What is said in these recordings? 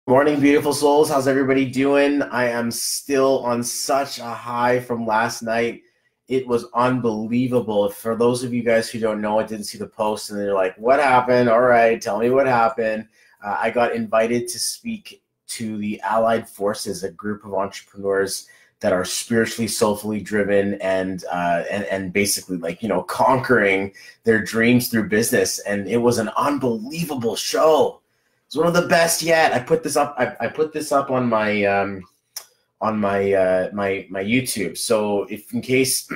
Morning, beautiful souls. How's everybody doing? I am still on such a high from last night. It was unbelievable. For those of you guys who don't know, I didn't see the post and they're like, what happened? All right, tell me what happened. I got invited to speak to the Allied Forces, a group of entrepreneurs that are spiritually, soulfully driven and basically conquering their dreams through business. And it was an unbelievable show. It's one of the best yet. I put this up. I put this up on my my YouTube. So if in case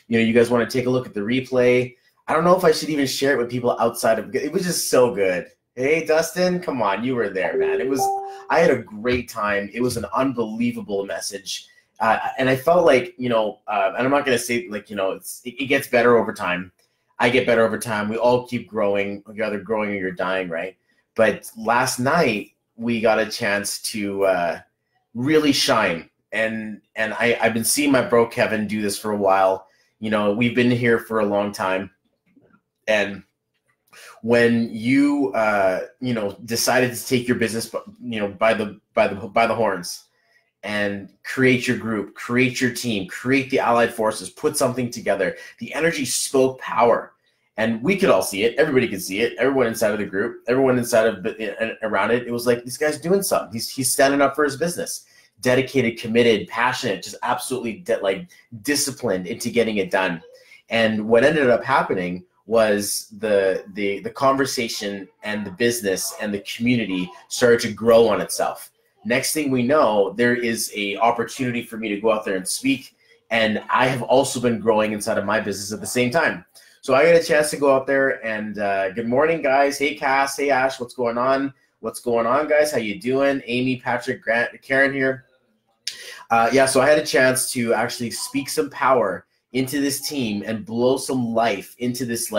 you guys want to take a look at the replay, I don't know if I should even share it with people outside of. It was just so good. Hey Dustin, come on, you were there, man. I had a great time. It was an unbelievable message, and I felt like and I'm not gonna say it gets better over time. I get better over time. We all keep growing. You're either growing or you're dying, right? But last night we got a chance to really shine, and I've been seeing my bro Kevin do this for a while. We've been here for a long time, and when you decided to take your business by the horns and create your group, create your team, create the Allied Forces, put something together, the energy spoke power. And we could all see it. Everybody could see it. Everyone inside of the group, everyone inside of around it. It was like, this guy's doing something. He's standing up for his business. Dedicated, committed, passionate, just absolutely disciplined into getting it done. And what ended up happening was the conversation and the business and the community started to grow on itself. Next thing we know, there is a opportunity for me to go out there and speak. And I have also been growing inside of my business at the same time. So I got a chance to go out there and good morning, guys. Hey, Cass. Hey, Ash. What's going on? What's going on, guys? How you doing? Amy, Patrick, Grant, Karen here. So I had a chance to actually speak some power into this team and blow some life into this,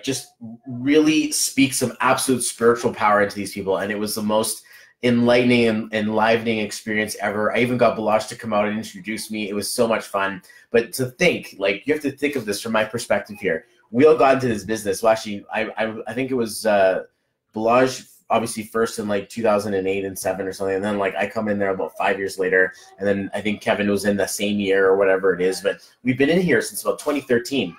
just really speak some absolute spiritual power into these people. And it was the most enlightening and enlivening experience ever. I even got Balash to come out and introduce me. It was so much fun. But to think, you have to think of this from my perspective here. We all got into this business. Well, actually, I think it was Balash obviously first in 2008 and 7 or something. And then I come in there about 5 years later. And then I think Kevin was in the same year or whatever it is. But we've been in here since about 2013.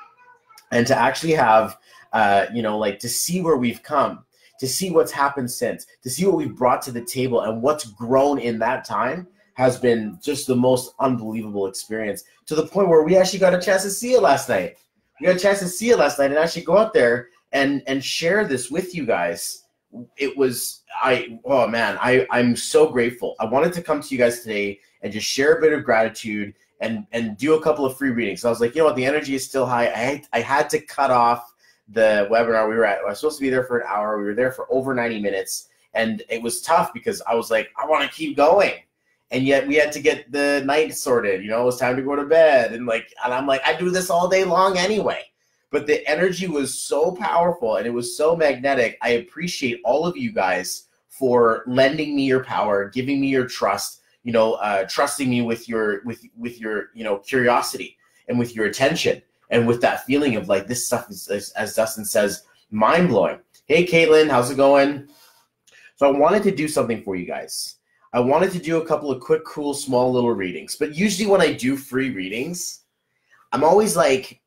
And to actually have, to see where we've come, to see what's happened since, to see what we've brought to the table and what's grown in that time has been just the most unbelievable experience, to the point where we actually got a chance to see it last night. We got a chance to see it last night and actually go out there and share this with you guys. It was, I'm so grateful. I wanted to come to you guys today and just share a bit of gratitude and do a couple of free readings. So I was like, the energy is still high. I had to cut I was supposed to be there for an hour. We were there for over 90 minutes. And it was tough because I was like, I want to keep going. And yet we had to get the night sorted. It was time to go to bed. And I'm like, I do this all day long anyway. But the energy was so powerful and it was so magnetic. I appreciate all of you guys for lending me your power, giving me your trust, trusting me with your curiosity and with your attention. And with that feeling of this stuff is, as Dustin says, mind-blowing. Hey, Caitlin, how's it going? So I wanted to do something for you guys. I wanted to do a couple of quick, cool, small little readings. But usually when I do free readings, I'm always like,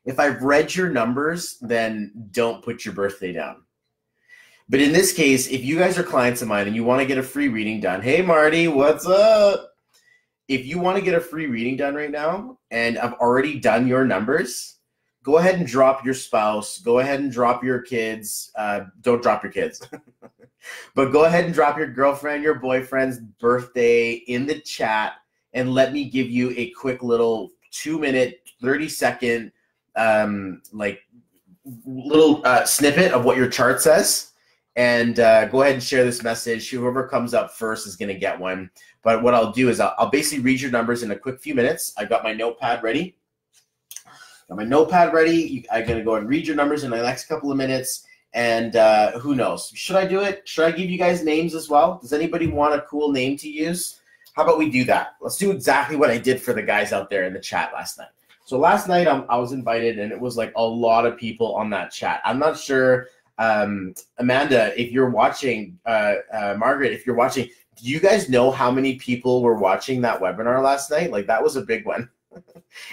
if I've read your numbers, then don't put your birthday down. But in this case, if you guys are clients of mine and you want to get a free reading done, hey, Marty, what's up? If you want to get a free reading done right now and I've already done your numbers, go ahead and drop your spouse. Go ahead and drop your kids. Don't drop your kids. But go ahead and drop your girlfriend, your boyfriend's birthday in the chat and let me give you a quick little 2-minute, 30-second snippet of what your chart says. And go ahead and share this message. Whoever comes up first is going to get one. But what I'll do is I'll basically read your numbers in a quick few minutes. I've got my notepad ready. I'm going to go and read your numbers in the next couple of minutes. And who knows? Should I do it? Should I give you guys names as well? Does anybody want a cool name to use? How about we do that? Let's do exactly what I did for the guys out there in the chat last night. So last night I was invited, and it was a lot of people on that chat. I'm not sure. Amanda, if you're watching, Margaret, if you're watching, do you guys know how many people were watching that webinar last night? Like, that was a big one.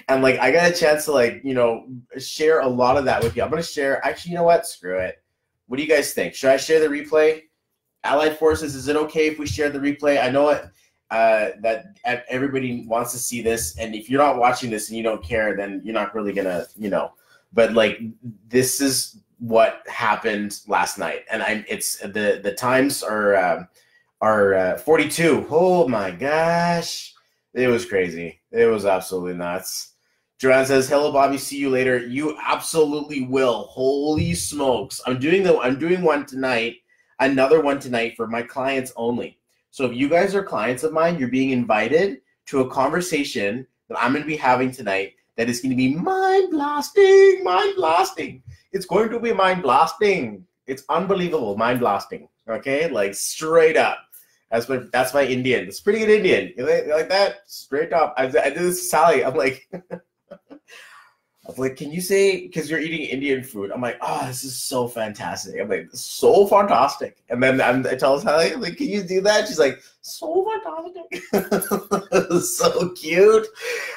And like, I got a chance to like, you know, share a lot of that with you. I'm going to share, actually, you know what? Screw it. What do you guys think? Should I share the replay? Allied Forces, is it okay if we share the replay? I know it, that everybody wants to see this. And if you're not watching this and you don't care, then you're not really going to, you know, but like, this is what happened last night. And it's the times are 42. Oh my gosh. It was crazy. It was absolutely nuts. Joanne says, hello, Bobby. See you later. You absolutely will. Holy smokes. I'm doing one tonight, another one tonight for my clients only. So if you guys are clients of mine, you're being invited to a conversation that I'm going to be having tonight that is going to be mind-blasting, mind-blasting. It's going to be mind-blasting. It's unbelievable, mind-blasting. Okay? Like, straight up. That's my Indian. It's pretty good Indian. You like that? Straight up. I did this to Sally. I'm like, can you say, because you're eating Indian food. I'm like, oh, this is so fantastic. I'm like, so fantastic. And then I tell Sally, I'm like, can you do that? She's like, so fantastic. So cute.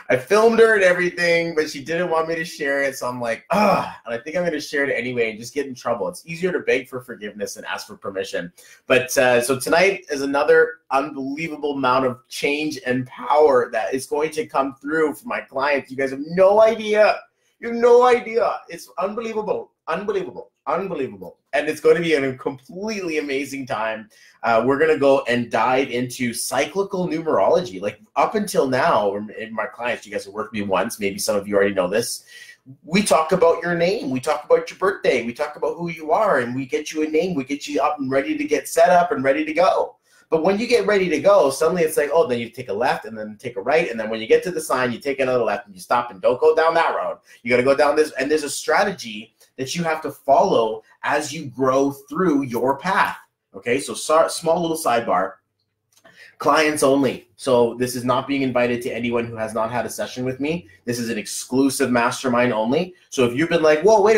I filmed her and everything, but she didn't want me to share it. So I'm like, and I think I'm going to share it anyway and just get in trouble. It's easier to beg for forgiveness and ask for permission. But so tonight is another unbelievable amount of change and power that is going to come through for my clients. You guys have no idea. You have no idea. It's unbelievable. Unbelievable. Unbelievable. And it's going to be a completely amazing time. We're going to go and dive into cyclical numerology. Like, up until now, in my clients, you guys have worked with me once. Maybe some of you already know this. We talk about your name. We talk about your birthday. We talk about who you are, and we get you a name. We get you up and ready to get set up and ready to go. But when you get ready to go, suddenly it's like, oh, then you take a left and then take a right. And then when you get to the sign, you take another left and you stop and don't go down that road. You got to go down this. And there's a strategy that you have to follow as you grow through your path. Okay, so small little sidebar. Clients only. So this is not being invited to anyone who has not had a session with me. This is an exclusive mastermind only. So if you've been like, whoa, wait,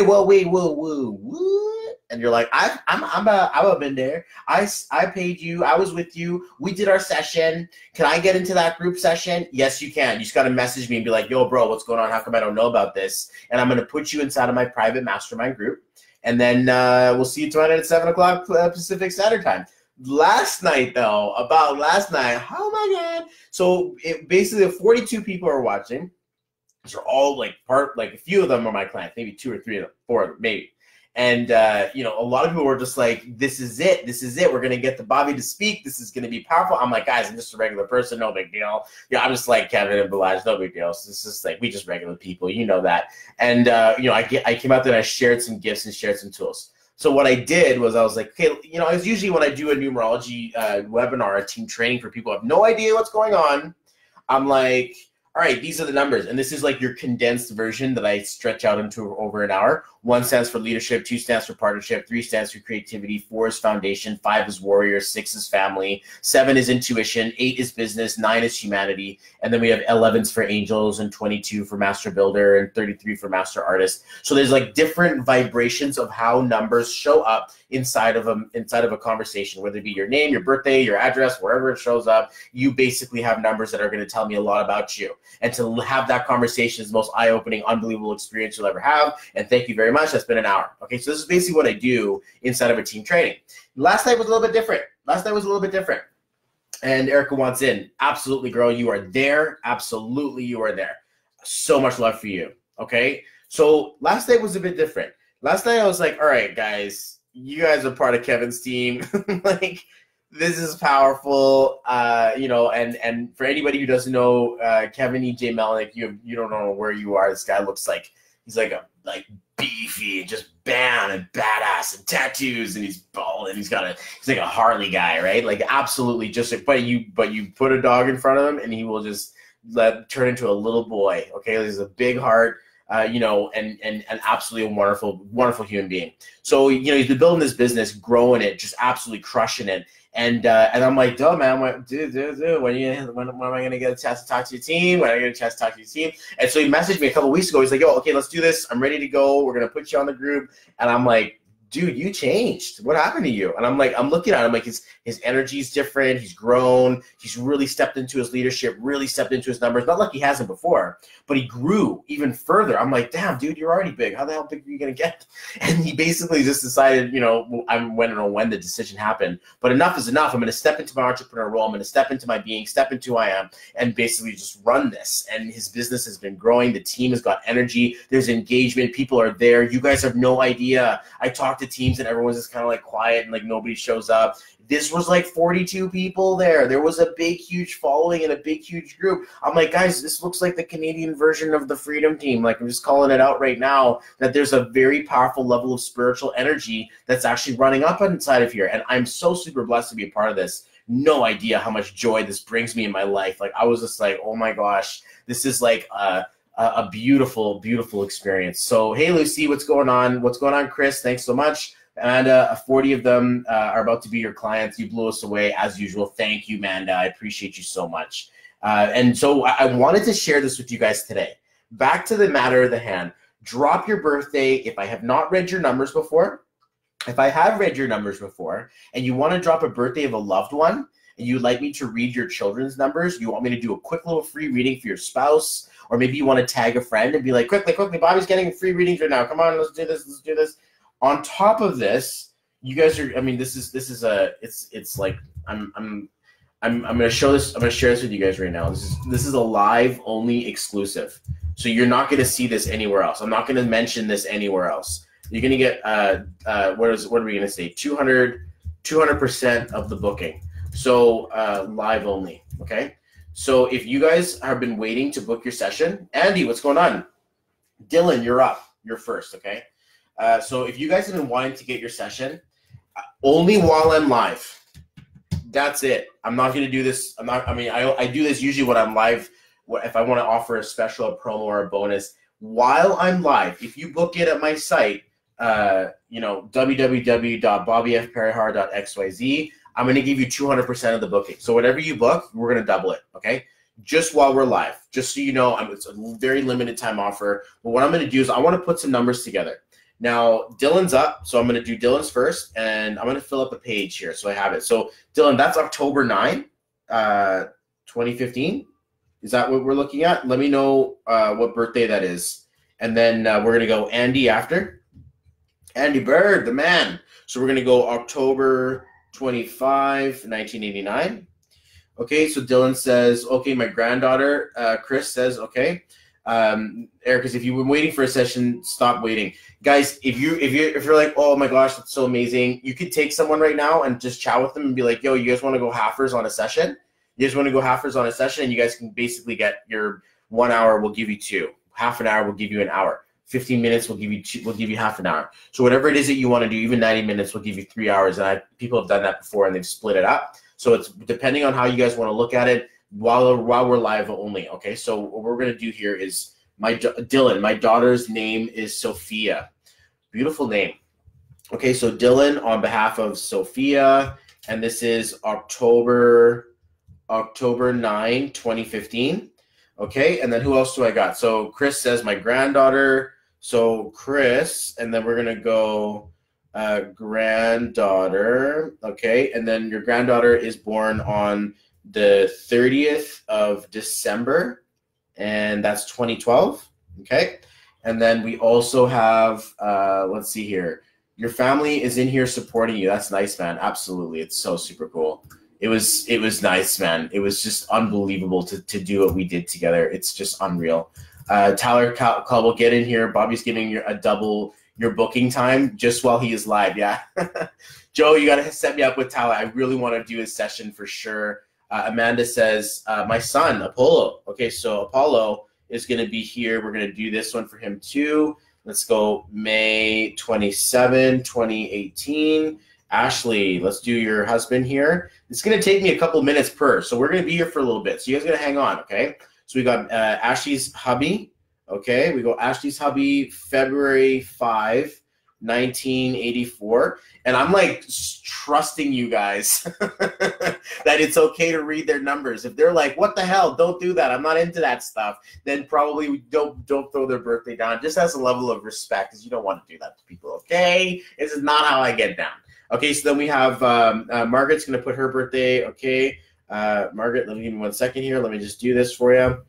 and you're like, I've been there. I paid you. I was with you. We did our session. Can I get into that group session? Yes, you can. You just got to message me and be like, yo, bro, what's going on? How come I don't know about this? And I'm going to put you inside of my private mastermind group. And then we'll see you tonight at 7 o'clock Pacific Standard Time. Last night, though, oh my God. So basically 42 people are watching. These are all like a few of them are my clients, maybe 2 or 3 of them, 4 of them, maybe. And, you know, a lot of people were just like, this is it. This is it. We're going to get the Bobby to speak. This is going to be powerful. I'm like, guys, I'm just a regular person. No big deal. Yeah, I'm just like Kevin and Balaj. No big deal. So it's just like, we just regular people. You know that. And, you know, I came out there and I shared some gifts and shared some tools. So what I did was I was like, okay, you know, it's usually when I do a numerology webinar, a team training for people who have no idea what's going on, I'm like, all right, these are the numbers. And this is like your condensed version that I stretch out into over an hour. 1 stands for leadership, 2 stands for partnership, 3 stands for creativity, 4 is foundation, 5 is warrior, 6 is family, 7 is intuition, 8 is business, 9 is humanity. And then we have 11s for angels and 22 for master builder and 33 for master artist. So there's like different vibrations of how numbers show up inside of a conversation, whether it be your name, your birthday, your address, wherever it shows up. You basically have numbers that are going to tell me a lot about you. And to have that conversation is the most eye-opening, unbelievable experience you'll ever have. And thank you very much. That's been an hour. Okay, so this is basically what I do inside of a team training. Last night was a little bit different. And Erica wants in. Absolutely, girl. You are there. Absolutely, you are there. So much love for you. Okay, so last night was a bit different. Last night I was like, all right, guys, you guys are part of Kevin's team. Like, this is powerful, you know, and for anybody who doesn't know, Kevin E.J. Melnick, you don't know where you are. This guy looks like, he's like beefy and just bam and badass and tattoos, and he's bald and he's like a Harley guy, right? Like, absolutely just, but you put a dog in front of him and he will just turn into a little boy. Okay, he's a big heart. You know, and absolutely a wonderful human being. So, you know, he's been building this business, growing it, just absolutely crushing it. And I'm like, duh, man, dude, when am I going to get a chance to talk to your team? When am I going to get a chance to talk to your team? And so he messaged me a couple weeks ago. He's like, yo, okay, let's do this. I'm ready to go. We're going to put you on the group. And I'm like, dude, you changed. What happened to you? And I'm like, I'm looking at him like his energy's different. He's grown. He's really stepped into his leadership, really stepped into his numbers. Not like he hasn't before, but he grew even further. I'm like, damn, dude, you're already big. How the hell big are you going to get? And he basically just decided, you know, I don't know when the decision happened, but enough is enough. I'm going to step into my entrepreneur role. I'm going to step into my being, step into who I am, and basically just run this. And his business has been growing. The team has got energy. There's engagement. People are there. You guys have no idea. I talk to teams and everyone's just kind of like quiet and like nobody shows up. This was like 42 people there. There was a big, huge following and a big, huge group. I'm like, guys, this looks like the Canadian version of the Freedom Team. Like, I'm just calling it out right now that there's a very powerful level of spiritual energy that's actually running up inside of here. And I'm so super blessed to be a part of this. No idea how much joy this brings me in my life. Like, I was just like, oh my gosh, this is like a beautiful, beautiful experience. So, hey, Lucy, what's going on? What's going on, Chris? Thanks so much. And 40 of them are about to be your clients. You blew us away as usual. Thank you, Manda. I appreciate you so much. And so I wanted to share this with you guys today. Back to the matter of the hand. Drop your birthday. If I have not read your numbers before, if I have read your numbers before, and you want to drop a birthday of a loved one, and you'd like me to read your children's numbers, you want me to do a quick little free reading for your spouse, or maybe you want to tag a friend and be like, quickly, Bobby's getting free readings right now. Come on, let's do this. On top of this, you guys are, I mean, it's like, I'm going to show this, I'm going to share this with you guys right now. This is a live only exclusive. So you're not going to see this anywhere else. I'm not going to mention this anywhere else. You're going to get, what are we going to say? 200% of the booking. So live only. Okay. So if you guys have been waiting to book your session, Andy, what's going on? Dylan, you're up. You're first. Okay. So if you guys have been wanting to get your session, only while I'm live. That's it. I'm not going to do this. I do this usually when I'm live, if I want to offer a special, a promo, or a bonus. While I'm live, if you book it at my site, www.bobbyfperihar.xyz, I'm going to give you 200% of the booking. So whatever you book, we're going to double it, okay? Just while we're live. Just so you know, it's a very limited time offer. But what I'm going to do is I want to put some numbers together. Now, Dylan's up, so I'm going to do Dylan's first, and I'm going to fill up a page here so I have it. So, Dylan, that's October 9, 2015. Is that what we're looking at? Let me know what birthday that is. And then we're going to go Andy after. Andy Bird, the man. So we're going to go October 25, 1989. Okay, so Dylan says, okay, my granddaughter, Chris says, okay. Erica, if you've been waiting for a session, stop waiting. Guys, if you're like, oh my gosh, that's so amazing, you could take someone right now and just chat with them and be like, yo, you guys want to go halfers on a session? You guys want to go halfers on a session, and you guys can basically get your 1 hour, we'll give you 2. Half an hour, we'll give you an hour. 15 minutes, we'll give you half an hour. So whatever it is that you want to do, even 90 minutes, we'll give you 3 hours. And people have done that before, and they've split it up. So it's depending on how you guys want to look at it while we're live only. Okay, so what we're going to do here is Dylan, my daughter's name is Sophia. Beautiful name. Okay, so Dylan on behalf of Sophia, and this is October 9, 2015. Okay, and then who else do I got? So Chris says my granddaughter. So Chris, and then we're going to go granddaughter. Okay, and then your granddaughter is born on the 30th of December, and that's 2012. Okay, and then we also have, let's see here. Your family is in here supporting you. That's nice, man. Absolutely. It's so super cool. It was nice, man. It was just unbelievable to do what we did together. It's just unreal. Tyler Caldwell, get in here. Bobby's giving you a double your booking time just while he is live. Yeah. Joe, you got to set me up with Tyler. I really want to do his session for sure. Amanda says, my son, Apollo. Okay, so Apollo is going to be here. We're going to do this one for him too. Let's go May 27, 2018. Ashley, let's do your husband here. It's going to take me a couple minutes per, so we're going to be here for a little bit. So you guys are going to hang on, okay? So we got Ashley's hubby, okay? We go Ashley's hubby, February 5, 1984. And I'm like trusting you guys. that it's okay to read their numbers. If they're like, what the hell, don't do that, I'm not into that stuff, then probably don't throw their birthday down. Just as a level of respect, because you don't want to do that to people, okay? This is not how I get down. Okay, so then we have Margaret's going to put her birthday, okay? Margaret, let me give me 1 second here. Let me just do this for you.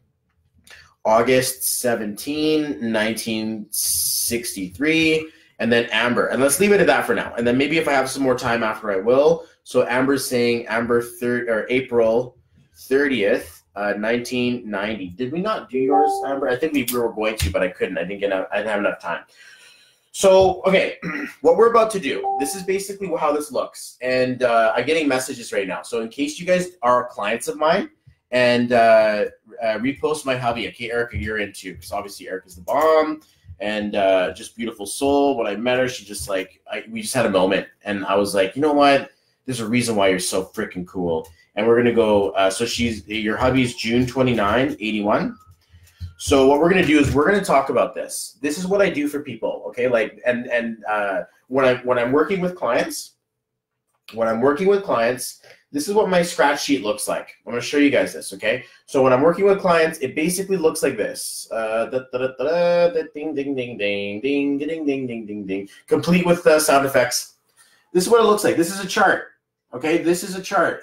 August 17, 1963. And then Amber. And let's leave it at that for now. And then maybe if I have some more time after, I will. So Amber's saying April 30th, 1990. Did we not do yours, Amber? I think we were going to, but I couldn't. I didn't have enough time. So, okay, what we're about to do, this is basically how this looks. And I'm getting messages right now. So in case you guys are clients of mine, and repost my hubby. Okay, Erica, you're in too. Because obviously Erica's the bomb. And just beautiful soul. When I met her, she just like, we just had a moment. And I was like, you know what? There's a reason why you're so freaking cool. And we're going to go, so your hubby's June 29, 81. So what we're going to do is we're going to talk about this. This is what I do for people, okay? Like, and when I'm working with clients, this is what my scratch sheet looks like. I'm going to show you guys this, okay? So when I'm working with clients, it basically looks like this. Ding, ding, ding, ding, ding, ding, ding, ding, ding, ding. Complete with sound effects. This is what it looks like. This is a chart, okay? This is a chart.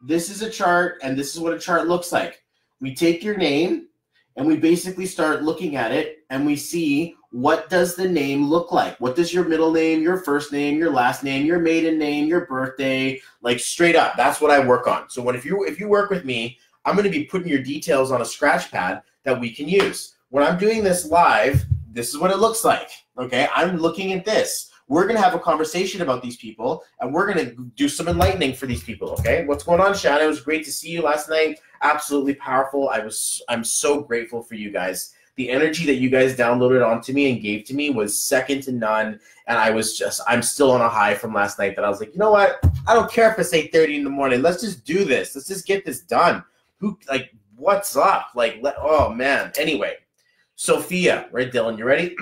This is a chart, and this is what a chart looks like. We take your name, and we basically start looking at it, and we see what does the name look like? What does your middle name, your first name, your last name, your maiden name, your birthday, like straight up. That's what I work on. So if you work with me, I'm going to be putting your details on a scratch pad that we can use. When I'm doing this live, this is what it looks like. Okay, I'm looking at this. We're going to have a conversation about these people, and we're going to do some enlightening for these people, okay? What's going on, Shannon? It was great to see you last night. Absolutely powerful. I'm so grateful for you guys. The energy that you guys downloaded onto me and gave to me was second to none, and I'm still on a high from last night that I was like, you know what? I don't care if it's 8:30 in the morning. Let's just do this. Let's just get this done. What's up? Oh, man. Anyway, Sophia, right, Dylan, you ready?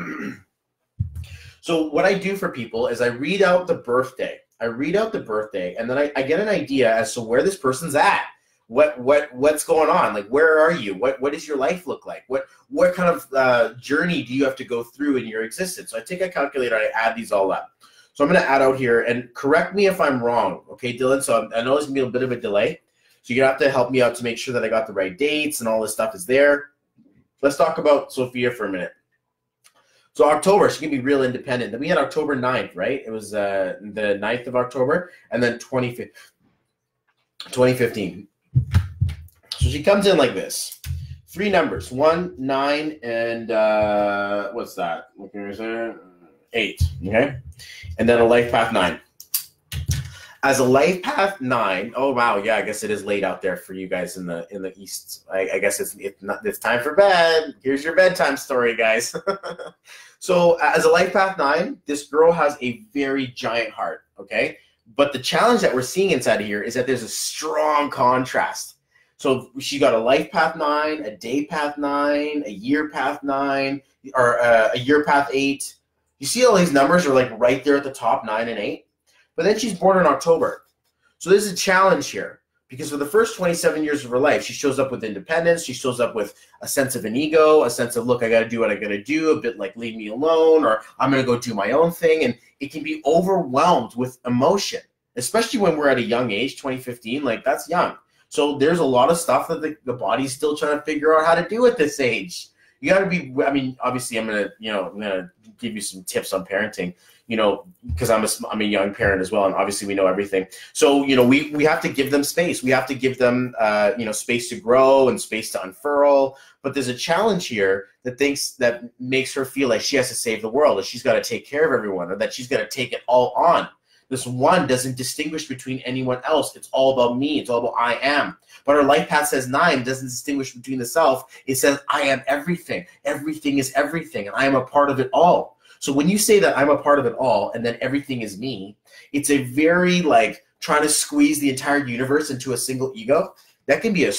So what I do for people is I read out the birthday. And then I get an idea as to where this person's at. What's going on? Like, where are you? What does your life look like? What kind of journey do you have to go through in your existence? So I take a calculator, I add these all up. So I'm going to add out here, and correct me if I'm wrong, okay, Dylan? So I know there's going to be a bit of a delay. So you're going to have to help me out to make sure that I got the right dates and all this stuff is there. Let's talk about Sophia for a minute. So October, she can be real independent. Then we had October 9th, right? It was the 9th of October, and then 2015. So she comes in like this. 3 numbers, 1, 9, and what's that? 8, okay? And then a life path 9. As a life path 9, oh wow, yeah, I guess it is late out there for you guys in the east. I guess it's time for bed. Here's your bedtime story, guys. So as a life path 9, this girl has a very giant heart, okay? But the challenge that we're seeing inside of here is that there's a strong contrast. So she got a life path 9, a day path 9, a year path 9, or a year path 8. You see all these numbers are like right there at the top, 9 and 8. But then she's born in October. So there's a challenge here because for the first 27 years of her life, she shows up with independence. She shows up with a sense of an ego, a sense of, look, I got to do what I got to do, a bit like leave me alone, or I'm going to go do my own thing. And it can be overwhelmed with emotion, especially when we're at a young age, 2015, like that's young. So there's a lot of stuff that the body's still trying to figure out how to do at this age. You got to be, I mean, obviously I'm going to give you some tips on parenting, because I'm a young parent as well. And obviously we know everything. So, we have to give them space. We have to give them, space to grow and space to unfurl. But there's a challenge here that makes her feel like she has to save the world, that she's got to take care of everyone, or that she's got to take it all on. This 1 doesn't distinguish between anyone else. It's all about me. It's all about I am. But her life path says 9 doesn't distinguish between the self. It says I am everything. Everything is everything, and I am a part of it all. So when you say that I'm a part of it all and then everything is me, it's a very trying to squeeze the entire universe into a single ego. That can be a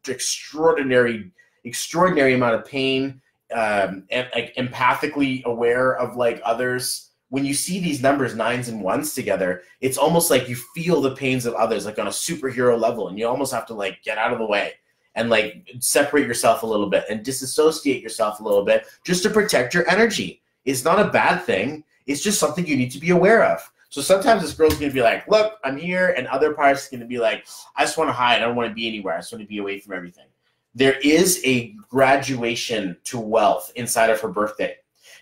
extraordinary amount of pain, and empathically aware of others when you see these numbers, 9s and 1s together, it's almost like you feel the pains of others, like on a superhero level, and you almost have to like get out of the way and like separate yourself a little bit and disassociate yourself a little bit just to protect your energy. It's not a bad thing. It's just something you need to be aware of. So sometimes this girl's going to be like, look, I'm here. And other parts are going to be like, I just want to hide. I don't want to be anywhere. I just want to be away from everything. There is a graduation to wealth inside of her birthday.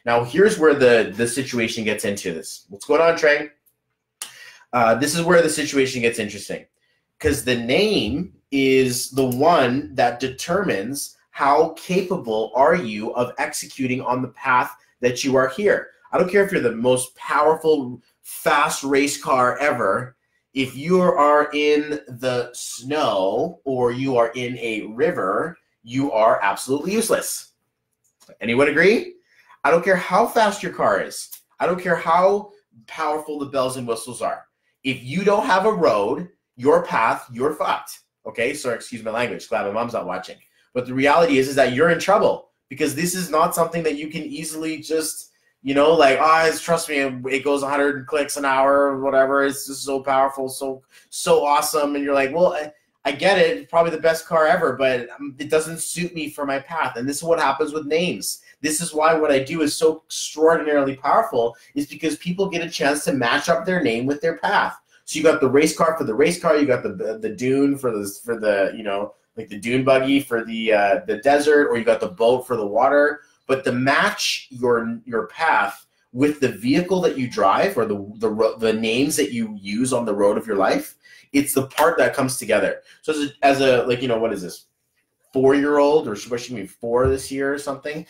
Now, here's where the situation gets into this. What's going on, Trey? This is where the situation gets interesting, because the name is the one that determines how capable are you of executing on the path that you are here. I don't care if you're the most powerful, fast race car ever. If you are in the snow or you are in a river, you are absolutely useless. Anyone agree? I don't care how fast your car is. I don't care how powerful the bells and whistles are. If you don't have a road, your path, you're fucked. Okay, sorry, excuse my language. Glad my mom's not watching. But the reality is that you're in trouble, because this is not something that you can easily just, you know, like, oh, trust me, it goes 100 clicks an hour or whatever. It's just so powerful, so awesome. And you're like, well, I get it. It's probably the best car ever, but it doesn't suit me for my path. And this is what happens with names. This is why what I do is so extraordinarily powerful, is because people get a chance to match up their name with their path. So you got the race car for the race car, you got the dune for the you know, like the dune buggy for the desert, or you got the boat for the water. But to match your path with the vehicle that you drive, or the names that you use on the road of your life, it's the part that comes together. So as a like, you know, what is this? 4-year-old, or what she be 4 this year or something,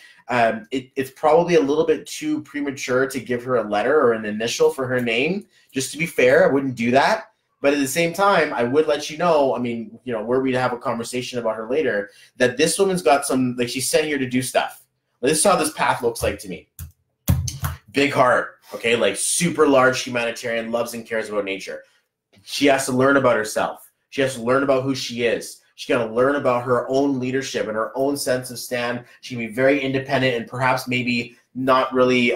it's probably a little bit too premature to give her a letter or an initial for her name. Just to be fair, I wouldn't do that. But at the same time, I would let you know, I mean, you know, were we to have a conversation about her later, that this woman's got some, like, she's sent here to do stuff. This is how this path looks like to me. Big heart, okay, like super large humanitarian, loves and cares about nature. She has to learn about herself. She has to learn about who she is. She's got to learn about her own leadership and her own sense of stand. She can be very independent and perhaps maybe not really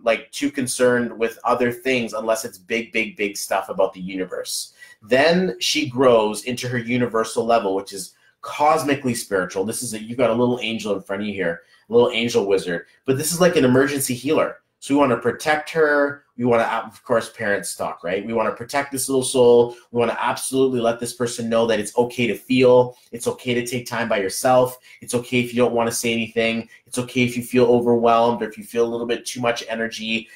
like too concerned with other things unless it's big stuff about the universe. Then she grows into her universal level, which is cosmically spiritual. This is you've got a little angel in front of you here, a little angel wizard. But this is like an emergency healer. So we want to protect her. We want to, of course, parent stock, right? We want to protect this little soul. We want to absolutely let this person know that it's okay to feel. It's okay to take time by yourself. It's okay if you don't want to say anything. It's okay if you feel overwhelmed, or if you feel a little bit too much energy,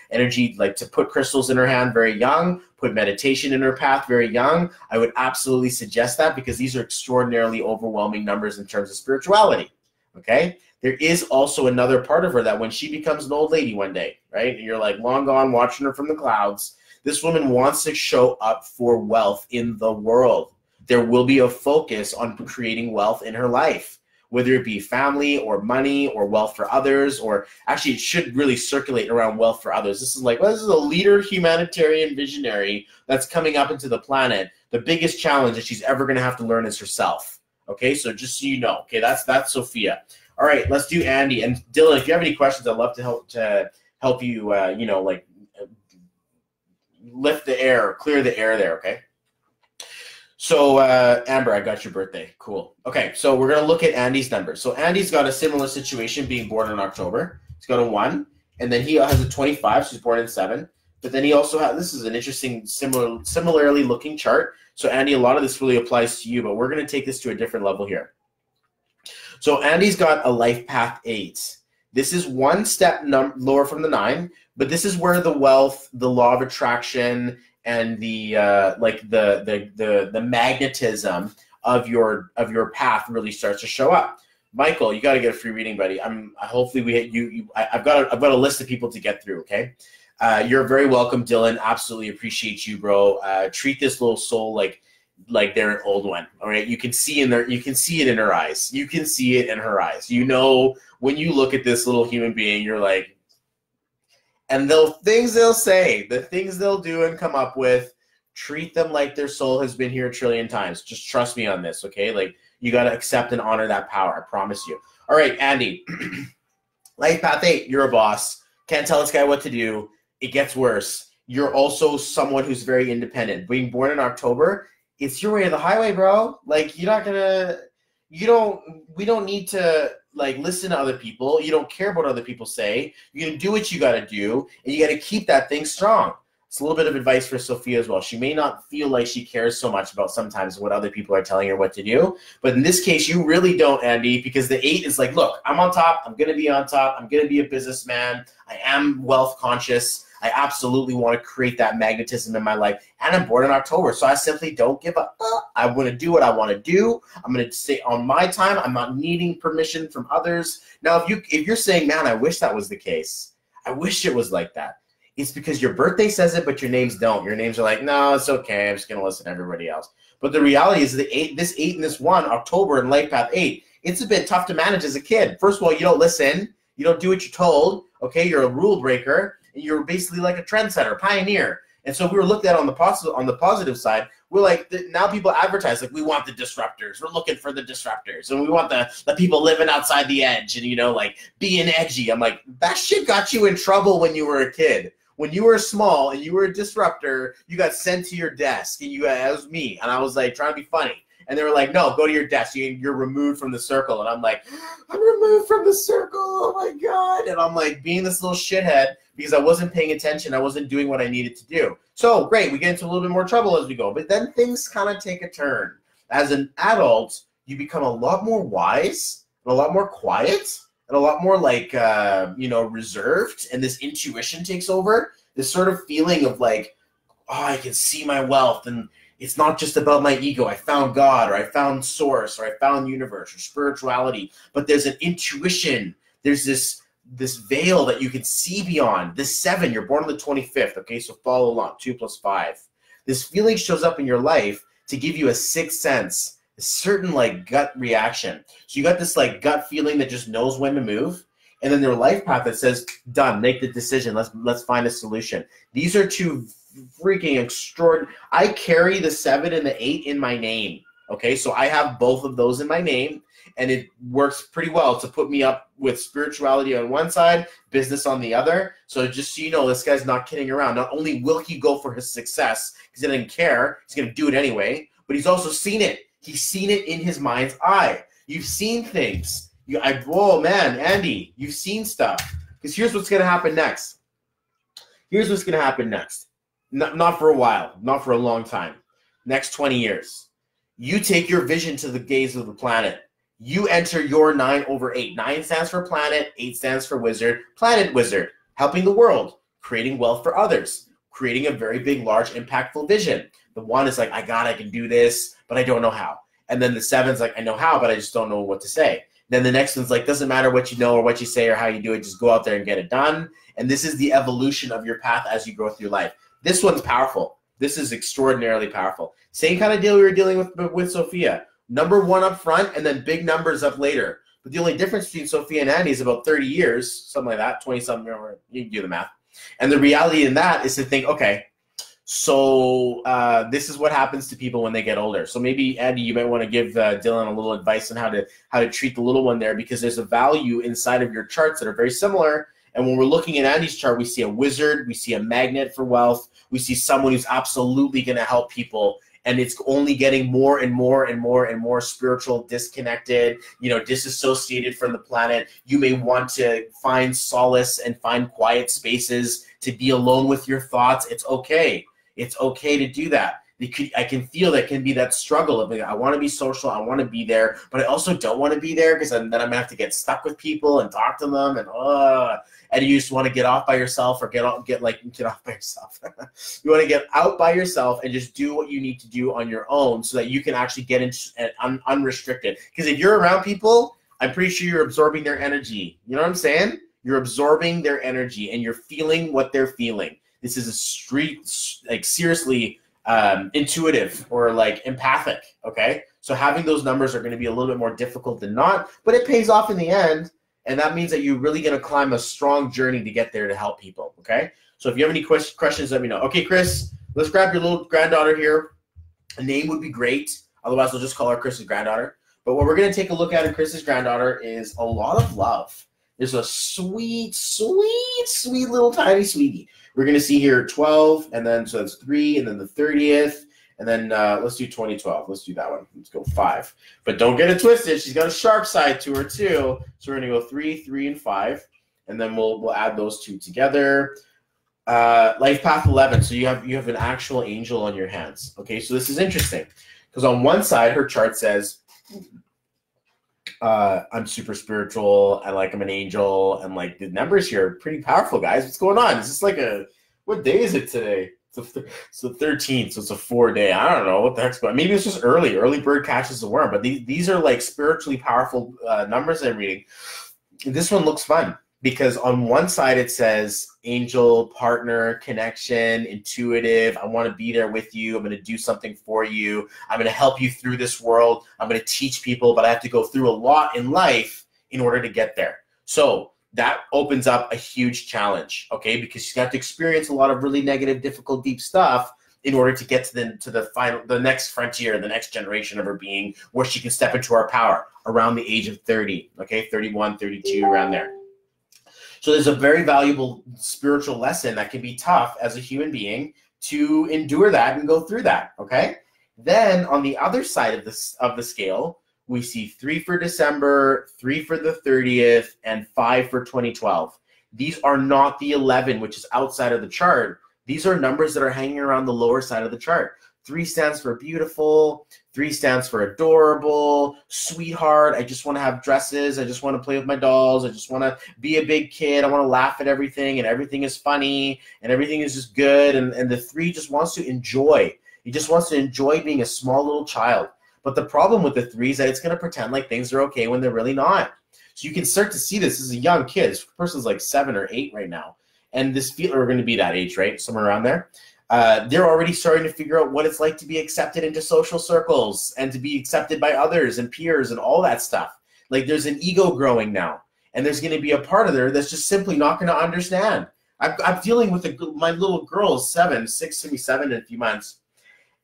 like to put crystals in her hand very young, put meditation in her path very young. I would absolutely suggest that, because these are extraordinarily overwhelming numbers in terms of spirituality, okay? There is also another part of her that when she becomes an old lady one day, right, and you're like long gone watching her from the clouds, this woman wants to show up for wealth in the world. There will be a focus on creating wealth in her life, whether it be family or money or wealth for others, or actually it should really circulate around wealth for others. This is like, well, this is a leader, humanitarian visionary that's coming up into the planet. The biggest challenge that she's ever going to have to learn is herself. Okay, so just so you know, okay, that's Sophia. All right, let's do Andy. And Dylan, if you have any questions, I'd love to help you, you know, like lift the air, clear the air there, okay? So Amber, I got your birthday. Cool. Okay, so we're going to look at Andy's numbers. So Andy's got a similar situation, being born in October. He's got a 1, and then he has a 25, so he's born in 7. But then he also has, this is an interesting, similarly looking chart. So Andy, a lot of this really applies to you, but we're going to take this to a different level here. So Andy's got a life path 8. This is one step lower from the 9, but this is where the wealth, the law of attraction, and the like the magnetism of your path really starts to show up. Michael, you got to get a free reading, buddy. Hopefully we hit you. I've got a list of people to get through. Okay, you're very welcome, Dylan. Absolutely appreciate you, bro. Treat this little soul like they're an old one. All right, you can see it in her eyes. You can see it in her eyes. You know, when you look at this little human being, you're like, and the things they'll say, the things they'll do and come up with, treat them like their soul has been here a trillion times. Just trust me on this, okay? Like, you got to accept and honor that power. I promise you. All right, Andy. Life path 8, you're a boss. Can't tell this guy what to do. it gets worse. You're also someone who's very independent. Being born in October, it's your way of the highway, bro. Like, we don't need to like listen to other people. You don't care about what other people say. You can do what you got to do, and you got to keep that thing strong. It's a little bit of advice for Sophia as well. She may not feel like she cares so much about sometimes what other people are telling her what to do. But in this case, you really don't, Andy, because the 8 is like, look, I'm on top. I'm going to be on top. I'm going to be a businessman. I am wealth conscious. I absolutely want to create that magnetism in my life. And I'm born in October, so I simply don't give up. I want to do what I want to do. I'm going to stay on my time. I'm not needing permission from others. Now, if you're saying, man, I wish that was the case. I wish it was like that. It's because your birthday says it, but your names don't. Your names are like, no, it's okay. I'm just going to listen to everybody else. But the reality is this 8 and this 1, October and Life Path 8, it's a bit tough to manage as a kid. First of all, you don't listen. You don't do what you're told. Okay, you're a rule breaker. And you're basically like a trendsetter, pioneer. And so we were looked at on the positive side. We're like, now people advertise, like, we want the disruptors. We're looking for the disruptors. And we want the people living outside the edge and, like, being edgy. I'm like, that shit got you in trouble when you were a kid. When you were small and you were a disruptor, you got sent to your desk. And that was me. And I was like trying to be funny. And they were like, no, go to your desk. You're removed from the circle. And I'm like, I'm removed from the circle. Oh, my God. And I'm like being this little shithead because I wasn't paying attention. I wasn't doing what I needed to do. So, great. We get into a little bit more trouble as we go. But then things kind of take a turn. As an adult, you become a lot more wise and a lot more quiet and a lot more like, reserved. And this intuition takes over. This sort of feeling of like, oh, I can see my wealth. And it's not just about my ego. I found God, or I found source, or I found universe, or spirituality. But there's an intuition. There's this veil that you can see beyond. This 7, you're born on the 25th. Okay, so follow along. 2 + 5. This feeling shows up in your life to give you a sixth sense, a certain like gut reaction. So you got this like gut feeling that just knows when to move. And then their life path that says, done, make the decision. Let's find a solution. These are two freaking extraordinary. I carry the 7 and the 8 in my name. Okay, so I have both of those in my name, and it works pretty well to put me up with spirituality on one side, business on the other. So just so you know, this guy's not kidding around. Not only will he go for his success because he doesn't care, he's going to do it anyway, but he's also seen it. He's seen it in his mind's eye. You've seen things. Whoa, man, Andy, you've seen stuff. Because here's what's going to happen next. Here's what's going to happen next. Not for a while, not for a long time. Next 20 years. You take your vision to the gaze of the planet. You enter your 9/8. 9 stands for planet, 8 stands for wizard. Planet wizard, helping the world, creating wealth for others, creating a very big, large, impactful vision. The 1 is like, I can do this, but I don't know how. And then the 7's like, I know how, but I just don't know what to say. Then the next one's like, doesn't matter what you know or what you say or how you do it, just go out there and get it done. And this is the evolution of your path as you go through life. This one's powerful. This is extraordinarily powerful. Same kind of deal we were dealing with Sophia. Number 1 up front and then big numbers up later. But the only difference between Sophia and Andy is about 30 years, something like that, 20-something, you can do the math. And the reality in that is to think, okay, so this is what happens to people when they get older. So maybe, Andy, you might want to give Dylan a little advice on how to treat the little one there, because there's a value inside of your charts that are very similar. And when we're looking at Andy's chart, we see a wizard, we see a magnet for wealth, we see someone who's absolutely going to help people. And it's only getting more and more and more and more spiritual, disconnected, disassociated from the planet. You may want to find solace and find quiet spaces to be alone with your thoughts. It's okay. It's okay to do that. I can feel that can be that struggle of, I want to be social, I want to be there, but I also don't want to be there because then I'm going to have to get stuck with people and talk to them, and you just want to get off by yourself, or get off by yourself. You want to get out by yourself and just do what you need to do on your own so that you can actually get into unrestricted. Because if you're around people, I'm pretty sure you're absorbing their energy. You know what I'm saying? You're absorbing their energy and you're feeling what they're feeling. This is seriously intuitive or like empathic, okay? So having those numbers are going to be a little bit more difficult than not, but it pays off in the end, and that means that you're really going to climb a strong journey to get there to help people, okay? So if you have any questions, let me know. Okay, Chris, let's grab your little granddaughter here. A name would be great. Otherwise, we'll just call her Chris's granddaughter. But what we're going to take a look at in Chris's granddaughter is a lot of love. There's a sweet, sweet, sweet little tiny sweetie. we're going to see here 12, and then so that's 3, and then the 30th, and then let's do 2012. Let's do that one. Let's go 5. But don't get it twisted. She's got a sharp side to her too. So we're going to go 3, 3, and 5, and then we'll add those two together. Life path 11. So you have an actual angel on your hands. Okay, so this is interesting because on one side her chart says I'm super spiritual and like I'm an angel, and like the numbers here are pretty powerful, guys. What's going on? Is this like what day is it today? It's the 13th, so it's a 4-day. I don't know what the heck's going on. Maybe it's just early bird catches the worm, but these are like spiritually powerful numbers I'm reading. This one looks fun because on one side it says angel, partner, connection, intuitive. I want to be there with you. I'm going to do something for you. I'm going to help you through this world. I'm going to teach people, but I have to go through a lot in life in order to get there. So that opens up a huge challenge, okay? Because she's got to experience a lot of really negative, difficult, deep stuff in order to get to the next frontier, the next generation of her being, where she can step into her power around the age of 30, okay? 31, 32, around there. So there's a very valuable spiritual lesson that can be tough as a human being to endure that and go through that, okay? Then on the other side of the scale, we see 3 for December, 3 for the 30th, and 5 for 2012. These are not the 11, which is outside of the chart. These are numbers that are hanging around the lower side of the chart. 3 stands for beautiful, 3 stands for adorable, sweetheart, I just want to have dresses, I just want to play with my dolls, I just want to be a big kid, I want to laugh at everything, and everything is funny, and everything is just good, and the 3 just wants to enjoy. He just wants to enjoy being a small little child. But the problem with the 3 is that it's going to pretend like things are okay when they're really not. So you can start to see this as a young kid. This person's like 7 or 8 right now. And this feeler are going to be that age, right? Somewhere around there. They're already starting to figure out what it's like to be accepted into social circles and to be accepted by others and peers and all that stuff. Like there's an ego growing now. And there's going to be a part of there that's just simply not going to understand. I'm dealing with my little girl, 6 to be 7 in a few months.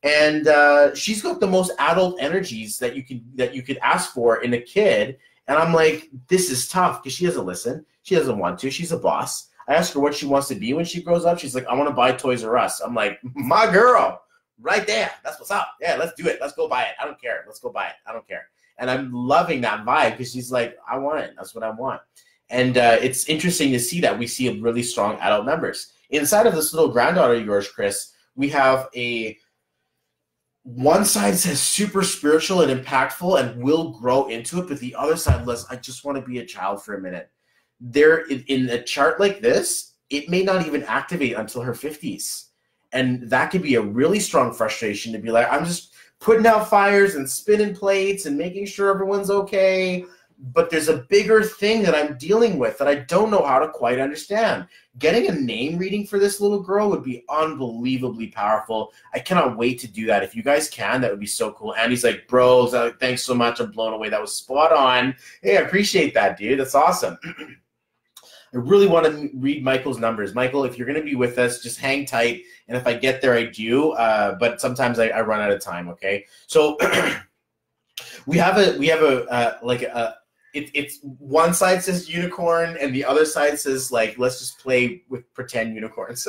And she's got the most adult energies that you could ask for in a kid. And I'm like, this is tough because she doesn't listen. She doesn't want to. She's a boss. I asked her what she wants to be when she grows up. She's like, I want to buy Toys R Us. I'm like, my girl, right there. That's what's up. Yeah, let's do it. Let's go buy it. I don't care. Let's go buy it. I don't care. And I'm loving that vibe because she's like, I want it. That's what I want. And it's interesting to see that we see really strong adult numbers. Inside of this little granddaughter of yours, Chris, we have one side says super spiritual and impactful and will grow into it, but the other side lists, I just want to be a child for a minute. There, in a chart like this, it may not even activate until her 50s. And that could be a really strong frustration to be like, I'm just putting out fires and spinning plates and making sure everyone's okay. But there's a bigger thing that I'm dealing with that I don't know how to quite understand. Getting a name reading for this little girl would be unbelievably powerful. I cannot wait to do that. If you guys can, that would be so cool. Andy's like, bro, thanks so much. I'm blown away. That was spot on. Hey, I appreciate that, dude. That's awesome. I really want to read Michael's numbers. Michael, if you're going to be with us, just hang tight. And if I get there, I do. But sometimes I run out of time, okay? So we have it's one side says unicorn and the other side says like, let's just play with pretend unicorns.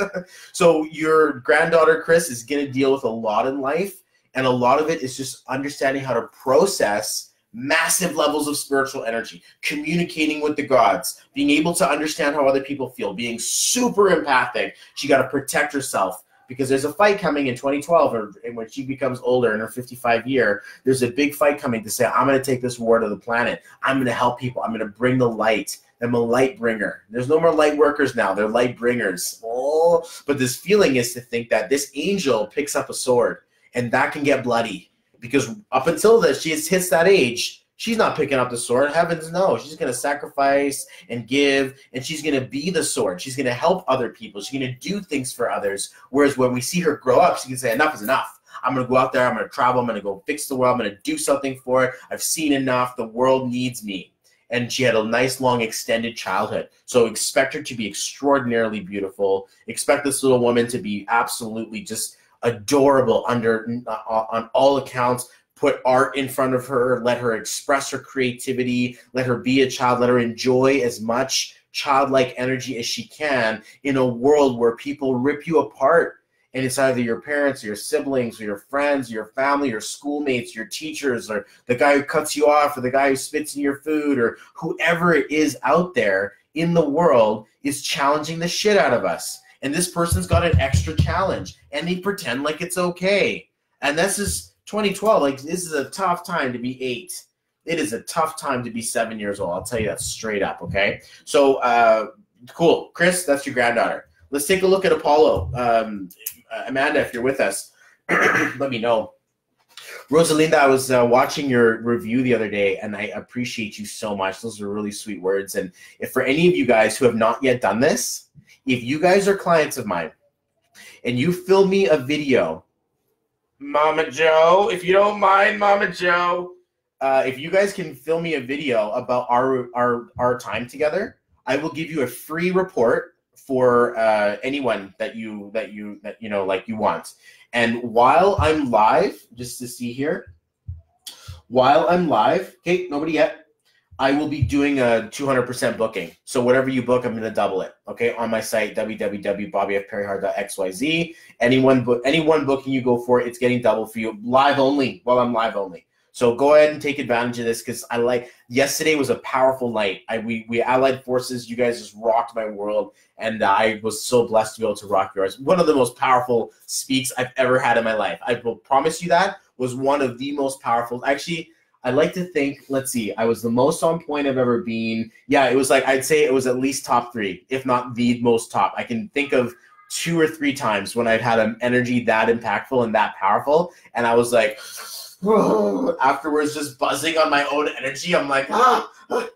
So your granddaughter, Chris, is going to deal with a lot in life. And a lot of it is just understanding how to process massive levels of spiritual energy, communicating with the gods, being able to understand how other people feel, being super empathic. She got to protect herself because there's a fight coming in 2012, or when she becomes older in her 55 year, there's a big fight coming to say, I'm going to take this war to the planet. I'm going to help people. I'm going to bring the light. I'm a light bringer. There's no more light workers now. They're light bringers. Oh, but this feeling is to think that this angel picks up a sword and that can get bloody. Because up until this, she hits that age, she's not picking up the sword. Heavens no. She's going to sacrifice and give, and she's going to be the sword. She's going to help other people. She's going to do things for others. Whereas when we see her grow up, she can say, enough is enough. I'm going to go out there. I'm going to travel. I'm going to go fix the world. I'm going to do something for it. I've seen enough. The world needs me. And she had a nice, long, extended childhood. So expect her to be extraordinarily beautiful. Expect this little woman to be absolutely just adorable on all accounts. Put art in front of her, let her express her creativity, let her be a child, let her enjoy as much childlike energy as she can in a world where people rip you apart. And it's either your parents or your siblings or your friends, or your family, or schoolmates, your teachers, or the guy who cuts you off, or the guy who spits in your food, or whoever it is out there in the world is challenging the shit out of us. And this person's got an extra challenge, and they pretend like it's okay. And this is 2012. Like, this is a tough time to be 8. It is a tough time to be 7 years old. I'll tell you that straight up, okay? So, cool. Chris, that's your granddaughter. Let's take a look at Apollo. Amanda, if you're with us, let me know. Rosalinda, I was watching your review the other day, and I appreciate you so much. Those are really sweet words. And if for any of you guys who have not yet done this, if you guys are clients of mine and you film me a video, Mama Joe, if you don't mind, Mama Joe, if you guys can film me a video about our time together, I will give you a free report for anyone that you want. And while I'm live, just to see here, while I'm live, okay, nobody yet, I will be doing a 200% booking. So whatever you book, I'm going to double it, okay, on my site, www.bobbyfperryhart.xyz. Anyone booking you go for, it's getting double for you, live only, while I'm live only. So go ahead and take advantage of this, because yesterday was a powerful night. We allied forces. You guys just rocked my world, and I was so blessed to be able to rock yours. One of the most powerful speaks I've ever had in my life. I will promise you that was one of the most powerful. Actually, I like to think, let's see, I was the most on point I've ever been. Yeah, it was like, I'd say it was at least top 3, if not the most top. I can think of 2 or 3 times when I've had an energy that impactful and that powerful, and I was like, afterwards, just buzzing on my own energy. I'm like, gotta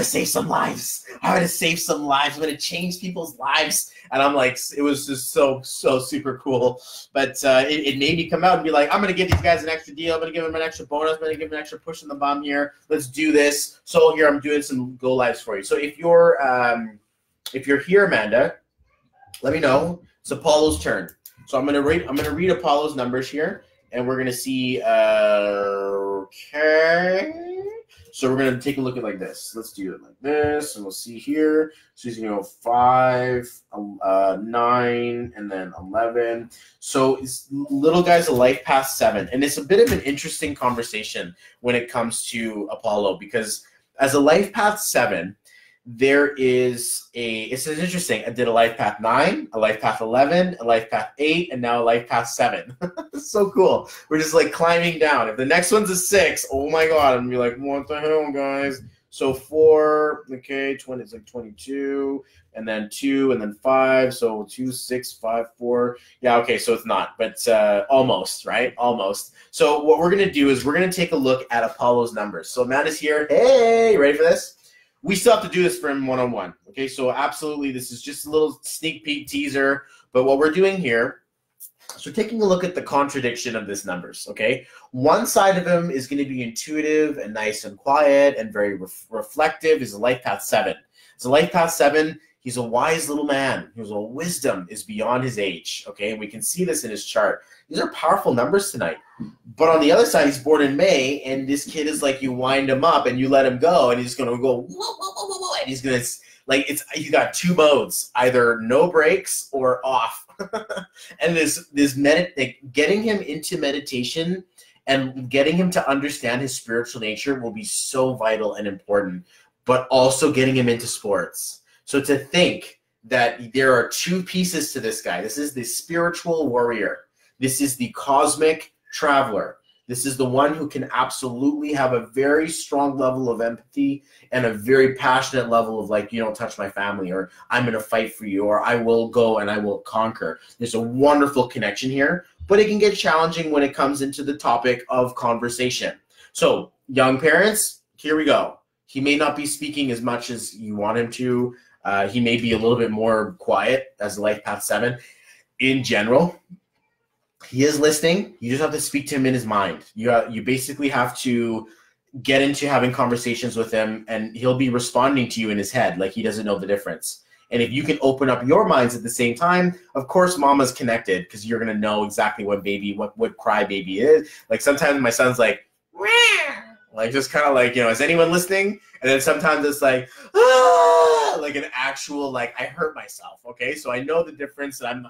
save some lives. I'm gonna save some lives. I'm gonna change people's lives. And I'm like, it was just so super cool. But it made me come out and be like, I'm gonna give these guys an extra deal. I'm gonna give them an extra bonus. I'm gonna give them an extra push in the bum here. Let's do this. So here I'm doing some go lives for you. So if you're here, Amanda, let me know. It's Apollo's turn. So I'm gonna read Apollo's numbers here. And we're going to see, okay. So we're going to take a look at like this. Let's do it like this, and we'll see here. So he's going to go 5, 9, and then 11. So little guy's a life past 7. And it's a bit of an interesting conversation when it comes to Apollo, because as a life path 7, it's interesting. I did a life path 9, a life path 11, a life path 8, and now a life path 7. It's so cool. We're just like climbing down. If the next one's a 6, oh my God, I'm gonna be like, what the hell, guys? So 4, okay, 20, it's like 22, and then 2, and then 5. So 2, 6, 5, 4. Yeah, okay, so it's not, but almost, right? Almost. So what we're gonna do is we're gonna take a look at Apollo's numbers. So Amanda's here. Hey, you ready for this? We still have to do this for him one-on-one, okay? So absolutely, this is just a little sneak peek teaser. But what we're doing here, so taking a look at the contradiction of this numbers, okay? One side of him is going to be intuitive and nice and quiet and very reflective. Is a life path 7. It's a life path 7. He's a wise little man. His wisdom is beyond his age, okay? We can see this in his chart. These are powerful numbers tonight. But on the other side, he's born in May, and this kid is like, you wind him up and you let him go, and he's going to go, whoa, whoa, whoa, whoa, and he's going to, like, he's got 2 modes, either no brakes or off. And getting him into meditation and getting him to understand his spiritual nature will be so vital and important, but also getting him into sports. So to think that there are 2 pieces to this guy. This is the spiritual warrior. This is the cosmic traveler. This is the one who can absolutely have a very strong level of empathy and a very passionate level of like, you don't touch my family, or I'm going to fight for you, or I will go and I will conquer. There's a wonderful connection here, but it can get challenging when it comes into the topic of conversation. So young parents, here we go. He may not be speaking as much as you want him to. He may be a little bit more quiet as life path 7. In general, he is listening. You just have to speak to him in his mind. You basically have to get into having conversations with him, and he'll be responding to you in his head like he doesn't know the difference. And if you can open up your minds at the same time, of course, mama's connected, because you're going to know exactly what cry baby is. Like sometimes my son's like, wah! Like just kind of like, is anyone listening? And then sometimes it's like, ah! like an actual, like, I hurt myself, okay? So I know the difference. And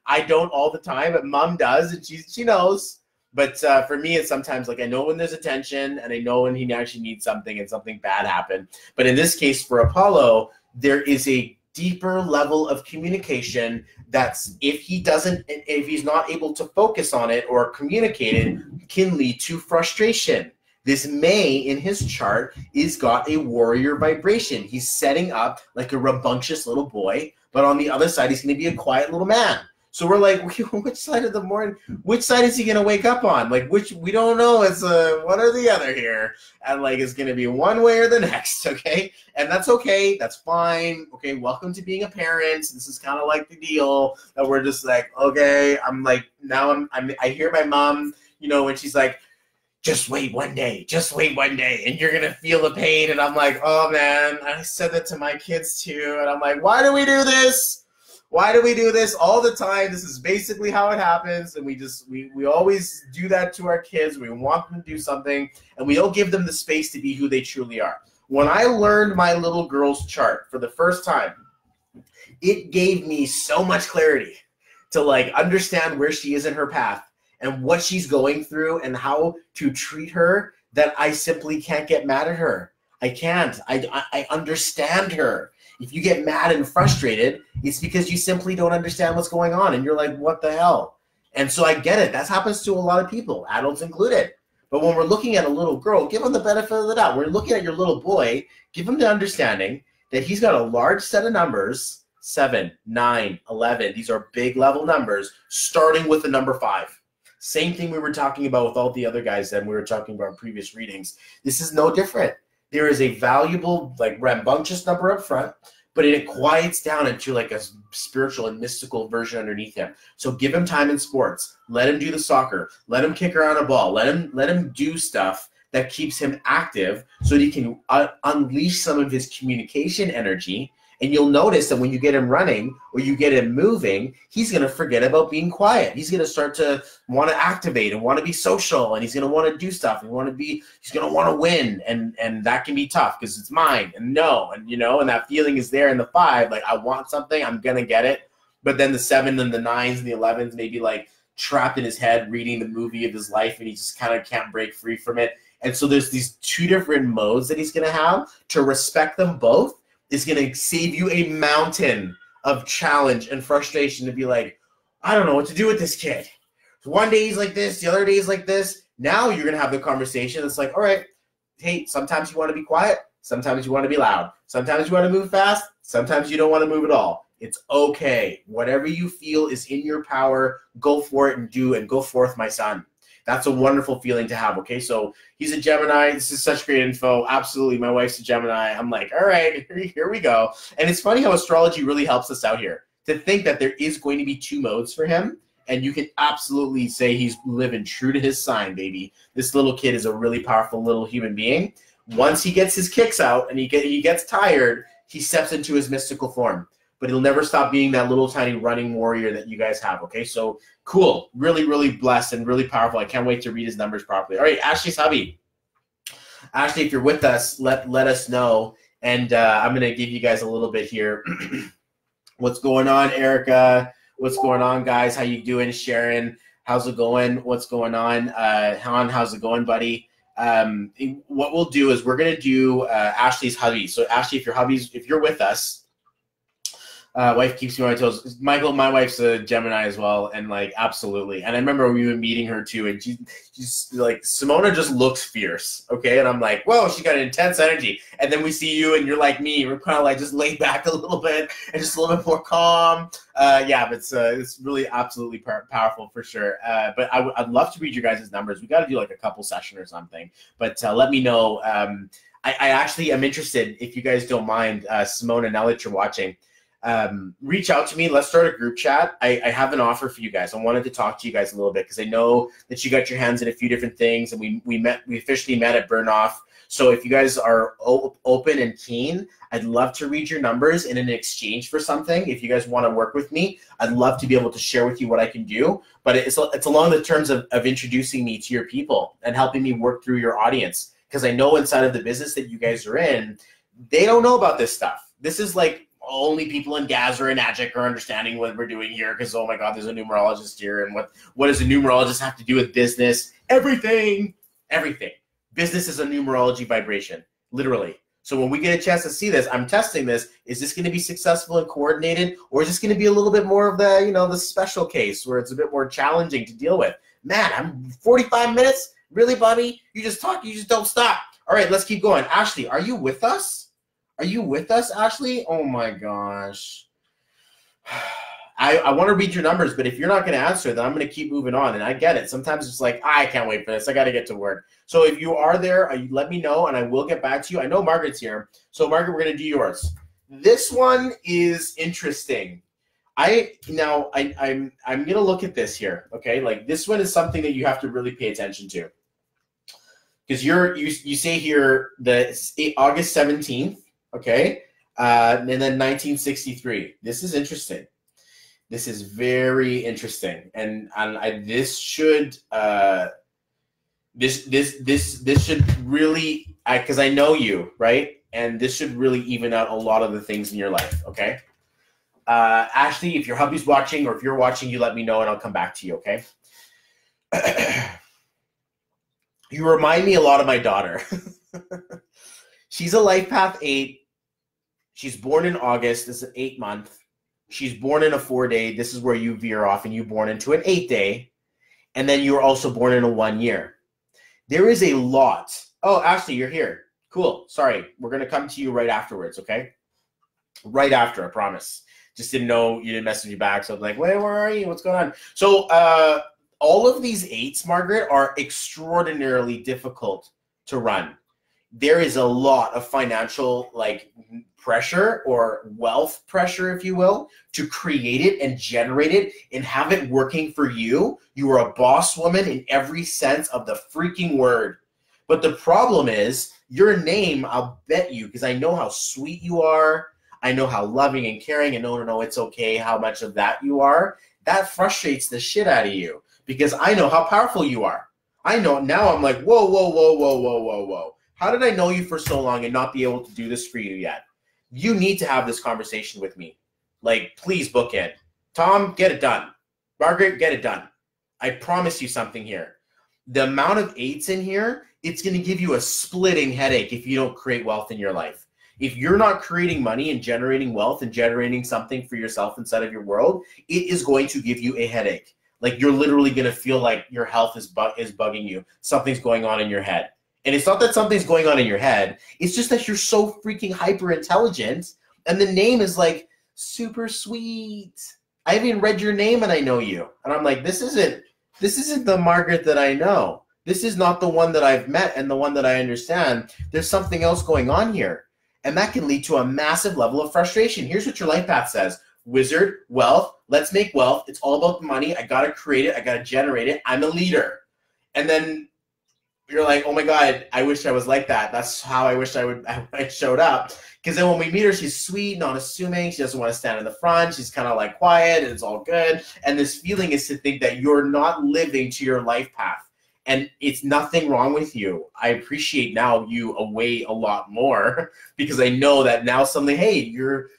I don't all the time, but mom does, and she knows. But for me, it's sometimes like I know when there's a tension, and I know when he actually needs something and something bad happened. But in this case, for Apollo, there is a deeper level of communication that's, if he's not able to focus on it or communicate it, can lead to frustration. This May in his chart is got a warrior vibration. He's setting up like a rambunctious little boy, but on the other side, he's going to be a quiet little man. So we're like, which side of the morning, which side is he going to wake up on? Like, which, we don't know. It's one or the other here. And like, it's going to be one way or the next, okay? And that's okay. That's fine. Okay, welcome to being a parent. This is kind of like the deal that we're just like, okay, I'm like, now I hear my mom, you know, when she's like, just wait one day, and you're going to feel the pain. And I'm like, oh man, I said that to my kids too. And I'm like, why do we do this? Why do we do this all the time? This is basically how it happens. And we always do that to our kids. We want them to do something, and we don't give them the space to be who they truly are. When I learned my little girl's chart for the first time, it gave me so much clarity to like understand where she is in her path and what she's going through and how to treat her, that I simply can't get mad at her. I can't. I understand her. If you get mad and frustrated, it's because you simply don't understand what's going on, and you're like, what the hell? And so I get it. That happens to a lot of people, adults included. But when we're looking at a little girl, give them the benefit of the doubt. We're looking at your little boy, give him the understanding that he's got a large set of numbers, 7, 9, 11. These are big level numbers, starting with the number 5. Same thing we were talking about with all the other guys that we were talking about in previous readings. This is no different. There is a valuable, like, rambunctious number up front, but it quiets down into like a spiritual and mystical version underneath him. So give him time in sports. Let him do the soccer. Let him kick around a ball. Let him do stuff that keeps him active so that he can unleash some of his communication energy. And you'll notice that when you get him running or you get him moving, he's going to forget about being quiet. He's going to start to want to activate and want to be social, and he's going to want to do stuff. He's going to want to win, and that can be tough because it's mine and no, and you know, and that feeling is there in the 5. Like, I want something, I'm going to get it. But then the 7 and the 9s and the 11s may be like trapped in his head reading the movie of his life, and he just kind of can't break free from it. And so there's these 2 different modes that he's going to have. To respect them both is going to save you a mountain of challenge and frustration to be like, I don't know what to do with this kid. One day he's like this, the other day he's like this. Now you're going to have the conversation. It's like, all right, hey, sometimes you want to be quiet. Sometimes you want to be loud. Sometimes you want to move fast. Sometimes you don't want to move at all. It's okay. Whatever you feel is in your power, go for it and do, and go forth, my son. That's a wonderful feeling to have, okay? So he's a Gemini. This is such great info. Absolutely. My wife's a Gemini. I'm like, all right, here we go. And it's funny how astrology really helps us out here to think that there is going to be 2 modes for him. And you can absolutely say he's living true to his sign, baby. This little kid is a really powerful little human being. Once he gets his kicks out and he gets tired, he steps into his mystical form. But he'll never stop being that little tiny running warrior that you guys have, okay? So cool. Really, really blessed and really powerful. I can't wait to read his numbers properly. All right, Ashley's hubby. Ashley, if you're with us, let us know. And I'm going to give you guys a little bit here. What's going on, Erica? What's going on, guys? How you doing? Sharon, how's it going? What's going on? Han, how's it going, buddy? What we'll do is we're going to do Ashley's hubby. So Ashley, if you're with us, wife keeps me on my toes. Michael, my wife's a Gemini as well, and like absolutely. And I remember we were meeting her too, and she's like, Simona just looks fierce, okay? And I'm like, whoa, she got an intense energy. And then we see you, and you're like me. We're kind of like just laid back a little bit and just a little bit more calm. Yeah, but it's really absolutely powerful for sure. But I'd love to read your guys' numbers. We got to do like a couple session or something. But let me know. I actually am interested, if you guys don't mind, Simona, now that you're watching. Reach out to me. Let's start a group chat. I have an offer for you guys. I wanted to talk to you guys a little bit because I know that you got your hands in a few different things, and we officially met at Burnoff. So if you guys are open and keen, I'd love to read your numbers, and in exchange for something, if you guys want to work with me, I'd love to be able to share with you what I can do. But it's along the terms of introducing me to your people and helping me work through your audience, because I know inside of the business that you guys are in, they don't know about this stuff. This is like only people in Gazra and Agile are understanding what we're doing here because, oh my God, there's a numerologist here. And what does a numerologist have to do with business? Everything. Everything. Business is a numerology vibration, literally. So when we get a chance to see this, I'm testing this. Is this going to be successful and coordinated, or is this going to be a little bit more of the, you know, the special case where it's a bit more challenging to deal with? Man, I'm 45 minutes? Really, Bobby? You just talk. You just don't stop. All right, let's keep going. Ashley, are you with us? Are you with us, Ashley? Oh, my gosh. I want to read your numbers, but if you're not going to answer, then I'm going to keep moving on. And I get it. Sometimes it's like, I can't wait for this. I got to get to work. So if you are there, let me know, and I will get back to you. I know Margaret's here. So, Margaret, we're going to do yours. This one is interesting. I'm going to look at this here, okay? Like, this one is something that you have to really pay attention to. Because you say here August 17th, okay? And then 1963. This is interesting. This is very interesting, and this should this should really, because I know you, right? And this should really even out a lot of the things in your life. Okay, Ashley, if your hubby's watching or if you're watching, you let me know and I'll come back to you. Okay. You remind me a lot of my daughter. She's a Life Path 8. She's born in August. This is an 8-month. She's born in a 4-day. This is where you veer off, and you born into an 8-day. And then you were also born in a 1-year. There is a lot. Oh, Ashley, you're here. Cool. Sorry. We're going to come to you right afterwards, okay? Right after, I promise. Just didn't know you didn't message me back. So I'm like, wait, where are you? What's going on? So all of these 8s, Margaret, are extraordinarily difficult to run. There is a lot of financial pressure or wealth pressure, if you will, to create it and generate it and have it working for you. You are a boss woman in every sense of the freaking word. But the problem is your name, I'll bet you, because I know how sweet you are. I know how loving and caring and no, it's okay, how much of that you are. That frustrates the shit out of you because I know how powerful you are. I know now I'm like, whoa. How did I know you for so long and not be able to do this for you yet? You need to have this conversation with me. Like, please book in. Tom, get it done. Margaret, get it done. I promise you something here. The amount of 8s in here, it's going to give you a splitting headache if you don't create wealth in your life. If you're not creating money and generating wealth and generating something for yourself inside of your world, it is going to give you a headache. Like, you're literally going to feel like your health is bugging you. Something's going on in your head. And it's not that something's going on in your head. It's just that you're so freaking hyper intelligent, and the name is like super sweet. I haven't even read your name, and I know you. And I'm like, this isn't the Margaret that I know. This is not the one that I've met and the one that I understand. There's something else going on here, and that can lead to a massive level of frustration. Here's what your life path says: wizard, wealth. Let's make wealth. It's all about the money. I gotta create it. I gotta generate it. I'm a leader, and then you're like, oh my God, I wish I was like that. That's how I wish I showed up. Because then when we meet her, she's sweet, non-assuming. She doesn't want to stand in the front. She's kind of like quiet, and it's all good. And this feeling is to think that you're not living to your life path. And it's nothing wrong with you. I appreciate now you away a lot more because I know that now suddenly, hey, you're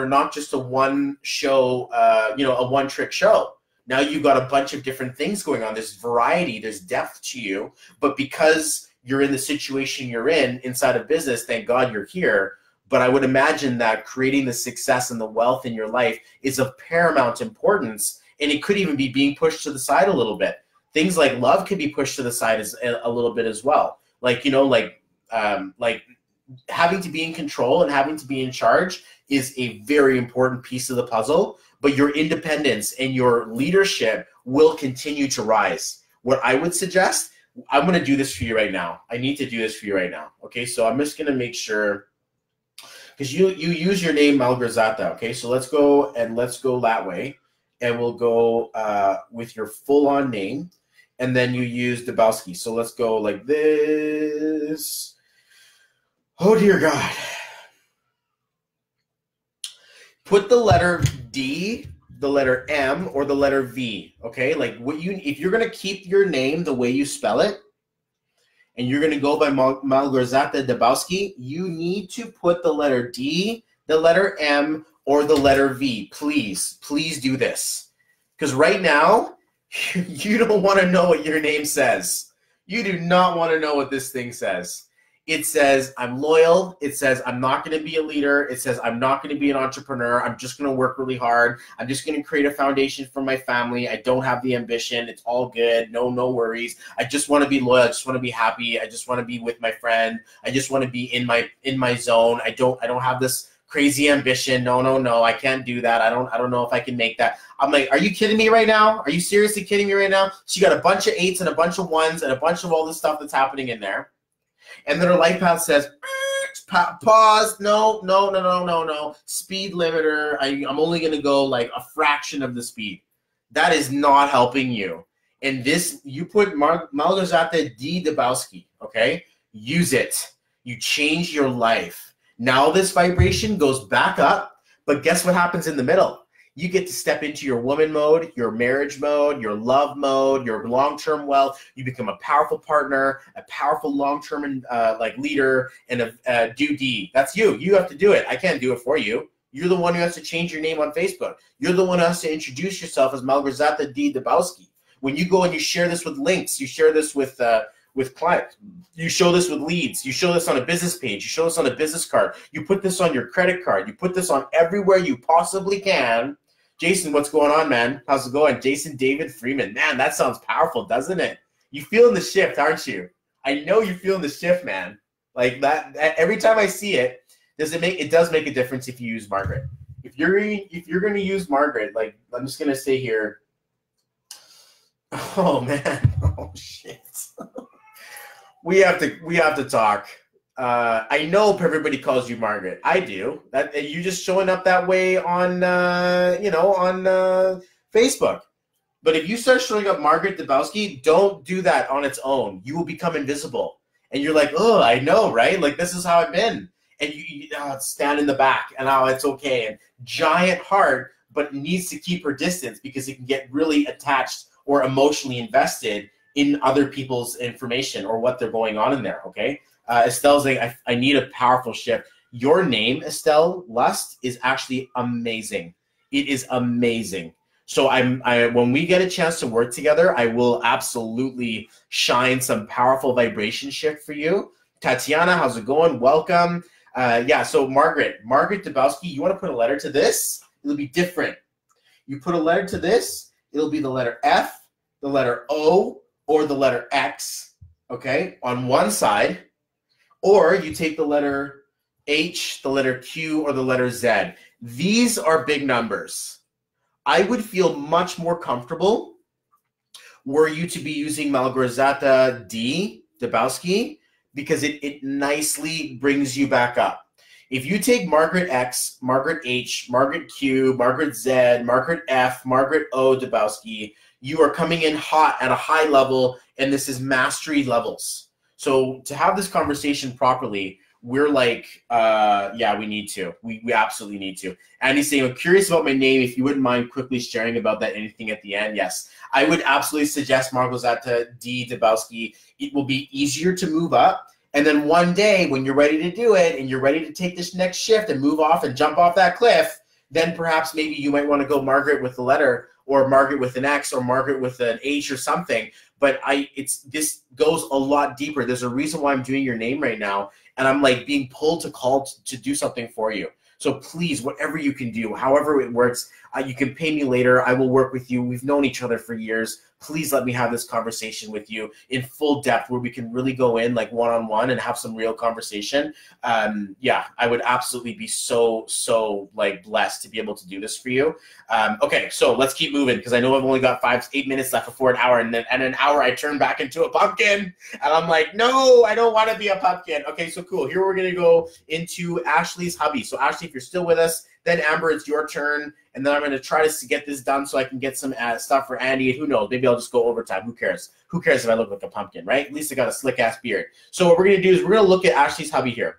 not just a one show, a one-trick show. Now you've got a bunch of different things going on. There's variety, there's depth to you. But because you're in the situation you're in inside of business, thank God you're here. But I would imagine that creating the success and the wealth in your life is of paramount importance. And it could even be being pushed to the side a little bit. Things like love could be pushed to the side a little bit as well. Like having to be in control and having to be in charge is a very important piece of the puzzle. But your independence and your leadership will continue to rise. What I would suggest, I'm going to do this for you right now. I need to do this for you right now. Okay, so I'm just going to make sure, because you use your name Malgorzata. Okay, so let's go that way. And we'll go with your full-on name. And then you use Dabowski. So let's go like this. Oh, dear God. Put the letter D, the letter M, or the letter V, okay? Like if you're going to keep your name the way you spell it, and you're going to go by Malgorzata Dabowski, you need to put the letter D, the letter M or the letter V. Please, please do this. Because right now, you don't want to know what your name says. You do not want to know what this thing says. It says, I'm loyal. It says, I'm not going to be a leader. It says, I'm not going to be an entrepreneur. I'm just going to work really hard. I'm just going to create a foundation for my family. I don't have the ambition. It's all good. No worries. I just want to be loyal. I just want to be happy. I just want to be with my friend. I just want to be in my zone. I don't have this crazy ambition. No. I can't do that. I don't know if I can make that. I'm like, are you kidding me right now? Are you seriously kidding me right now? She got a bunch of 8s and a bunch of 1s and a bunch of all this stuff that's happening in there. And then her life path says, pause, no. Speed limiter, I'm only going to go like a fraction of the speed. That is not helping you. And this, you put Malgorzata D. Dubowski, okay? Use it. You change your life. Now this vibration goes back up, but guess what happens in the middle? You get to step into your woman mode, your marriage mode, your love mode, your long-term wealth. You become a powerful partner, a powerful long-term like leader, and a do-D. That's you. You have to do it. I can't do it for you. You're the one who has to change your name on Facebook. You're the one who has to introduce yourself as Malgorzata D. Dubowski. When you go and you share this with links, you share this with clients, you show this with leads, you show this on a business page, you show this on a business card, you put this on your credit card, you put this on everywhere you possibly can. Jason, what's going on, man? How's it going? Jason David Freeman. Man, that sounds powerful, doesn't it? You feeling the shift, aren't you? I know you're feeling the shift, man. Like that every time I see it, it does make a difference if you use Margaret. If you're going to use Margaret, like I'm just going to say here, oh man, oh shit. We have to talk. I know everybody calls you Margaret. I do. That you just showing up that way on on Facebook. But if you start showing up Margaret Dubowski, don't do that on its own. You will become invisible. And you're like, oh, I know, right? Like this is how I've been. And you stand in the back, and it's okay. And giant heart, but needs to keep her distance because it can get really attached or emotionally invested in other people's information or what they're going on in there, okay? Estelle's like, I need a powerful shift. Your name, Estelle Lust, is actually amazing. It is amazing. So when we get a chance to work together, I will absolutely shine some powerful vibration shift for you. Tatiana, how's it going? Welcome. Yeah, so Margaret Dubowski, you want to put a letter to this? It'll be different. You put a letter to this, it'll be the letter F, the letter O, or the letter X, okay, on one side, or you take the letter H, the letter Q, or the letter Z. These are big numbers. I would feel much more comfortable were you to be using Malgorzata D. Dubowski because it nicely brings you back up. If you take Margaret X, Margaret H, Margaret Q, Margaret Z, Margaret F, Margaret O. Dubowski, you are coming in hot at a high level, and this is mastery levels. So to have this conversation properly, we're like, yeah, we need to. We absolutely need to. Andy's saying, I'm curious about my name. If you wouldn't mind quickly sharing about that, anything at the end. Yes, I would absolutely suggest Malgorzata D. Dubowski. It will be easier to move up. And then one day when you're ready to do it and you're ready to take this next shift and move off and jump off that cliff, then perhaps maybe you might want to go Margaret with the letter, or Margaret with an X, or Margaret with an H or something. But this goes a lot deeper. There's a reason why I'm doing your name right now, and I'm like being pulled to do something for you. So please, whatever you can do, however it works, you can pay me later. I will work with you. We've known each other for years. Please let me have this conversation with you in full depth where we can really go in like one-on-one and have some real conversation. Yeah, I would absolutely be so like blessed to be able to do this for you. Okay, so let's keep moving because I know I've only got 8 minutes left before an hour, and then at an hour I turn back into a pumpkin, and I'm like, no, I don't want to be a pumpkin. Okay, so cool. Here we're gonna go into Ashley's hubby. So Ashley, if you're still with us, then Amber, it's your turn, and then I'm going to try to get this done so I can get some stuff for Andy. Who knows? Maybe I'll just go overtime. Who cares? Who cares if I look like a pumpkin, right? At least I got a slick-ass beard. So what we're going to do is we're going to look at Ashley's hubby here.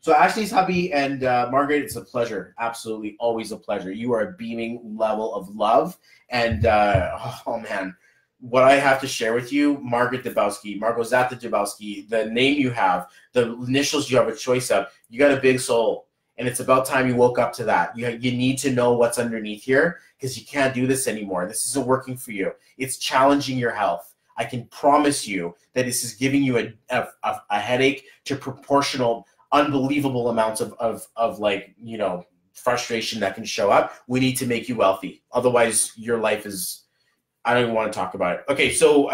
So Ashley's hubby and Margaret, it's a pleasure. Absolutely, always a pleasure. You are a beaming level of love. And, oh, man, what I have to share with you, Margaret Dubowski, Malgorzata Dubowski, the name you have, the initials you have a choice of, you got a big soul. And it's about time you woke up to that. You need to know what's underneath here because you can't do this anymore. This isn't working for you. It's challenging your health. I can promise you that this is giving you a headache to proportional, unbelievable amounts of like, you know, frustration that can show up. We need to make you wealthy. Otherwise, your life is, I don't even want to talk about it. Okay, so,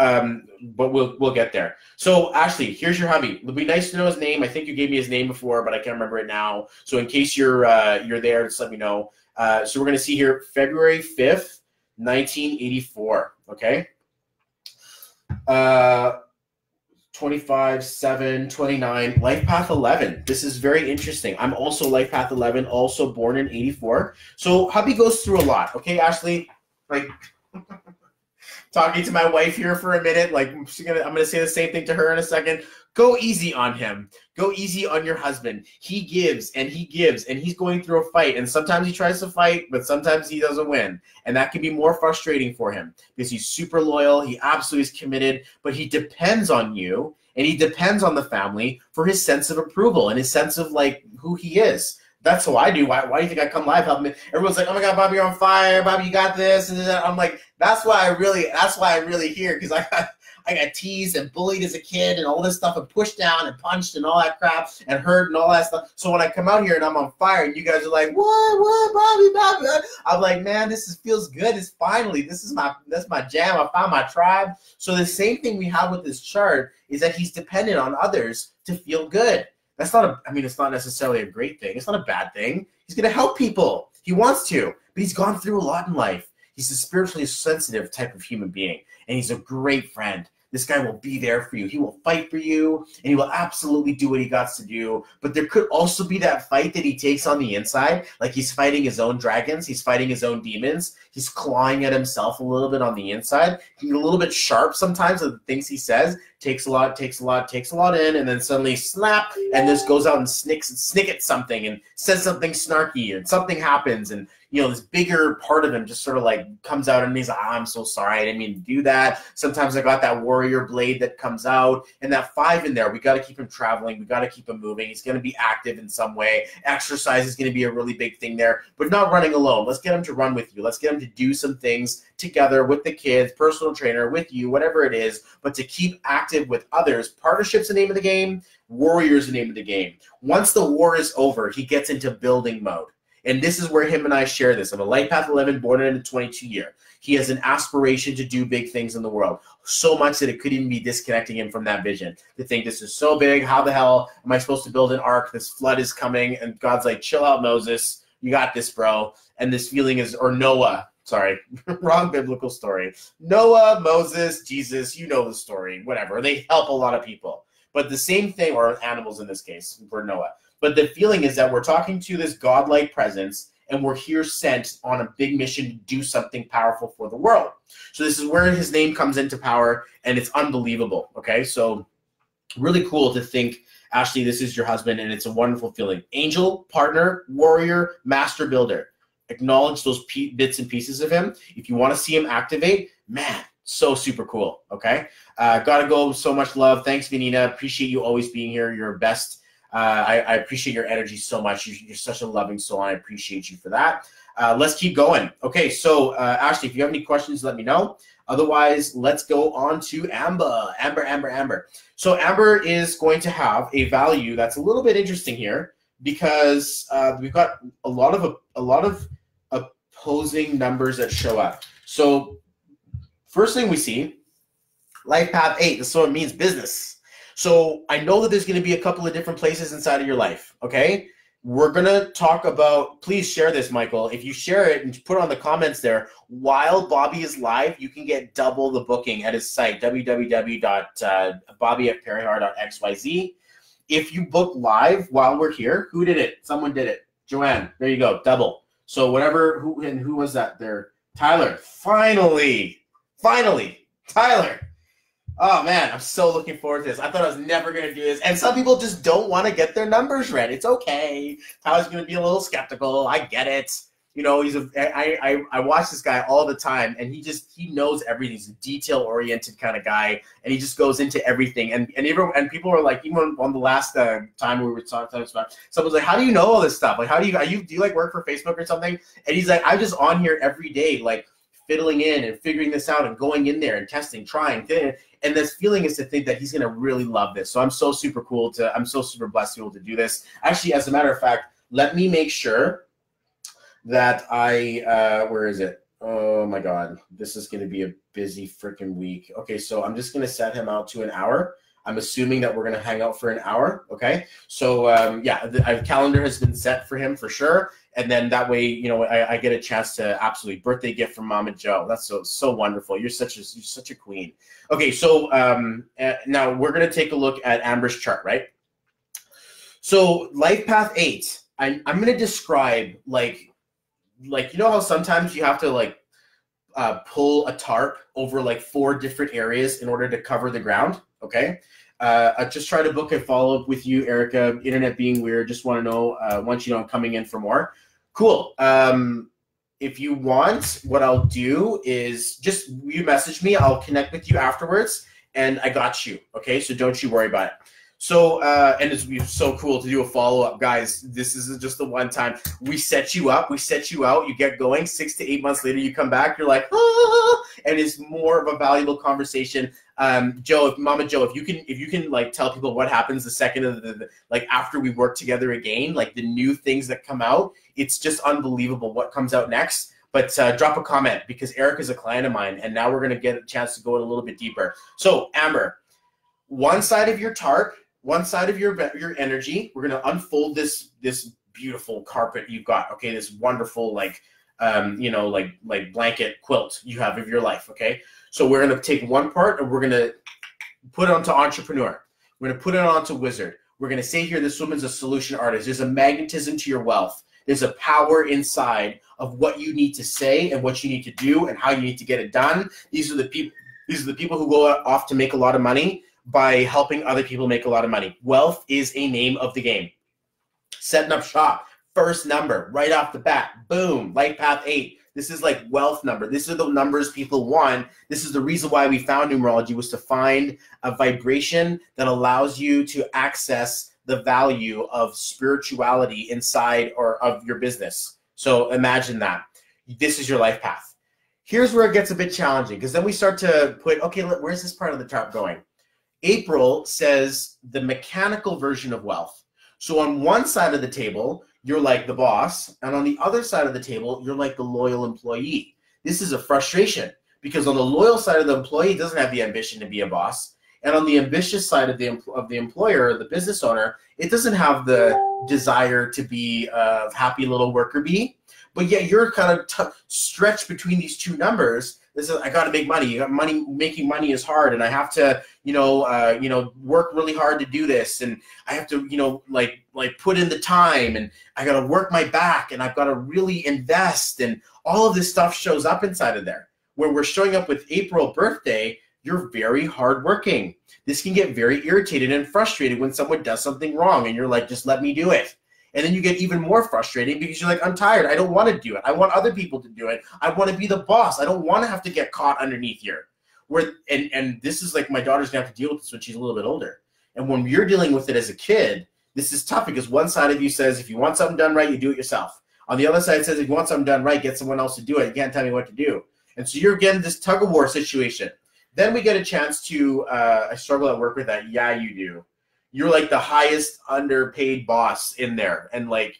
but we'll get there. So, Ashley, here's your hubby. It'd be nice to know his name. I think you gave me his name before, but I can't remember it now. So, in case you're there, just let me know. So, we're going to see here February 5th, 1984. Okay. 25, 7, 29, life path 11. This is very interesting. I'm also life path 11, also born in 84. So, hubby goes through a lot. Okay, Ashley, like. Talking to my wife here for a minute, like I'm gonna say the same thing to her in a second. Go easy on him. Go easy on your husband. He gives and he gives and he's going through a fight. And sometimes he tries to fight, but sometimes he doesn't win. And that can be more frustrating for him because he's super loyal. He absolutely is committed, but he depends on you and he depends on the family for his sense of approval and his sense of like who he is. That's what I do. Why do you think I come live helping? Everyone's like, "Oh my God, Bobby, you're on fire. Bobby, you got this." And I'm like, that's why I really here because I got teased and bullied as a kid and all this stuff and pushed down and punched and all that crap and hurt and all that stuff. So when I come out here and I'm on fire and you guys are like, "What, Bobby?" I'm like, man, feels good. It's finally that's my jam. I found my tribe. So the same thing we have with this chart is that he's dependent on others to feel good. That's not it's not necessarily a great thing. It's not a bad thing. He's going to help people. He wants to, but he's gone through a lot in life. He's a spiritually sensitive type of human being, and he's a great friend. This guy will be there for you. He will fight for you, and he will absolutely do what he got to do. But there could also be that fight that he takes on the inside, like he's fighting his own dragons. He's fighting his own demons. He's clawing at himself a little bit on the inside. He's a little bit sharp sometimes of the things he says. Takes a lot in, and then suddenly snap, and this goes out and snick at something and says something snarky, and something happens, and you know, this bigger part of him just sort of like comes out and he's like, I'm so sorry, I didn't mean to do that. Sometimes I got that warrior blade that comes out, and that 5 in there, we got to keep him traveling. We got to keep him moving. He's going to be active in some way. Exercise is going to be a really big thing there, but not running alone. Let's get him to run with you. Let's get him to do some things together with the kids, personal trainer, with you, whatever it is, but to keep active with others. Partnership's the name of the game. Warrior's the name of the game. Once the war is over, he gets into building mode. And this is where him and I share this. I'm a life path 11, born in a 22 year. He has an aspiration to do big things in the world, so much that it could even be disconnecting him from that vision. To think this is so big, how the hell am I supposed to build an ark? This flood is coming, and God's like, chill out, Moses. You got this, bro. And this feeling is, or Noah, sorry, wrong biblical story. Noah, Moses, Jesus, you know the story, whatever. They help a lot of people. But the same thing, or animals in this case, for Noah. But the feeling is that we're talking to this godlike presence, and we're here sent on a big mission to do something powerful for the world. So this is where his name comes into power, and it's unbelievable, okay? So really cool to think, Ashley, this is your husband, and it's a wonderful feeling. Angel, partner, warrior, master builder. Acknowledge those bits and pieces of him. If you want to see him activate, man, so super cool, okay? Gotta go, so much love. Thanks, Vanina. Appreciate you always being here. You're best. I appreciate your energy so much. You're such a loving soul, and I appreciate you for that. Let's keep going. Okay, so Ashley, if you have any questions, let me know. Otherwise, let's go on to Amber. Amber. So Amber is going to have a value that's a little bit interesting here because we've got a lot of opposing numbers that show up. So first thing we see, life path 8. So it means business. So I know that there's going to be a couple of different places inside of your life, okay? We're going to talk about, please share this, Michael. If you share it and put on the comments there, while Bobby is live, you can get double the booking at his site, www.bobbyfperihar.xyz. If you book live while we're here, who did it? Someone did it. Joanne, there you go, double. So whatever, who was that there? Tyler, finally, Tyler. Oh, man, I'm so looking forward to this. I thought I was never going to do this. And some people just don't want to get their numbers read. It's okay. Tyler's going to be a little skeptical. I get it. You know, I watch this guy all the time, and he knows everything. He's a detail-oriented kind of guy, and he just goes into everything. And people were like, even on the last time we were talking about, someone's like, how do you know all this stuff? Like, do you like work for Facebook or something? And he's like, I'm just on here every day, like fiddling in and figuring this out and going in there and testing, trying. And this feeling is to think that he's going to really love this. So I'm so super blessed to be able to do this. Actually, as a matter of fact, let me make sure that where is it? Oh my God, this is going to be a busy freaking week. Okay, so I'm just going to set him out to an hour. I'm assuming that we're going to hang out for an hour. Okay, so yeah, the calendar has been set for him for sure. And then that way, you know, I get a chance to absolutely birthday gift from Mama Joe. That's so wonderful. You're such a queen. Okay, so now we're going to take a look at Amber's chart, right? So Life Path 8, I'm going to describe like, you know how sometimes you have to like pull a tarp over like 4 different areas in order to cover the ground, okay? I just try to book a follow-up with you, Erica. Internet being weird, just want to know, once you know I'm coming in for more. Cool. If you want, what I'll do is just you message me. I'll connect with you afterwards, and I got you, okay? So don't you worry about it. So, and it's so cool to do a follow-up, guys. This is just the one time. We set you up, we set you out, you get going, 6 to 8 months later, you come back, you're like, ah, and it's more of a valuable conversation. Joe, Mama Joe, if you can like tell people what happens the second of like after we work together again, like the new things that come out, it's just unbelievable what comes out next. But drop a comment because Eric is a client of mine, and now we're going to get a chance to go in a little bit deeper. So, Amber, one side of your tarp, one side of your energy, we're going to unfold this beautiful carpet you've got, okay? This wonderful, like, you know, like blanket quilt you have of your life, okay? So we're going to take one part and we're going to put it onto entrepreneur. We're going to put it onto wizard. We're going to say here this woman's a solution artist. There's a magnetism to your wealth. There's a power inside of what you need to say and what you need to do and how you need to get it done. These are the people who go off to make a lot of money by helping other people make a lot of money. Wealth is a name of the game. Setting up shop, first number, right off the bat, boom, Life Path 8. This is like wealth number. These are the numbers people want. This is the reason why we found numerology, was to find a vibration that allows you to access the value of spirituality inside or of your business. So imagine that. This is your life path. Here's where it gets a bit challenging, because then we start to put, okay, where's this part of the chart going? April says the mechanical version of wealth. So on one side of the table, you're like the boss, and on the other side of the table, you're like the loyal employee. This is a frustration, because on the loyal side of the employee, doesn't have the ambition to be a boss, and on the ambitious side of the employer, the business owner, it doesn't have the desire to be a happy little worker bee. But yet you're kind of stretched between these two numbers. This is, I got to make money. Making money is hard, and I have to, work really hard to do this, and I have to, like put in the time, and I got to work my back, and I've got to really invest, and all of this stuff shows up inside of there. Where we're showing up with April birthday, you're very hardworking. This can get very irritated and frustrated when someone does something wrong, and you're like, just let me do it. And then you get even more frustrating because you're like, I'm tired. I don't want to do it. I want other people to do it. I want to be the boss. I don't want to have to get caught underneath here. And this is like, my daughter's going to have to deal with this when she's a little bit older. And when you're dealing with it as a kid, this is tough, because one side of you says, if you want something done right, you do it yourself. On the other side, it says, if you want something done right, get someone else to do it. You can't tell me what to do. And so you're getting this tug of war situation. Then we get a chance to, I struggle at work with that. Yeah, you do. You're like the highest underpaid boss in there. And like,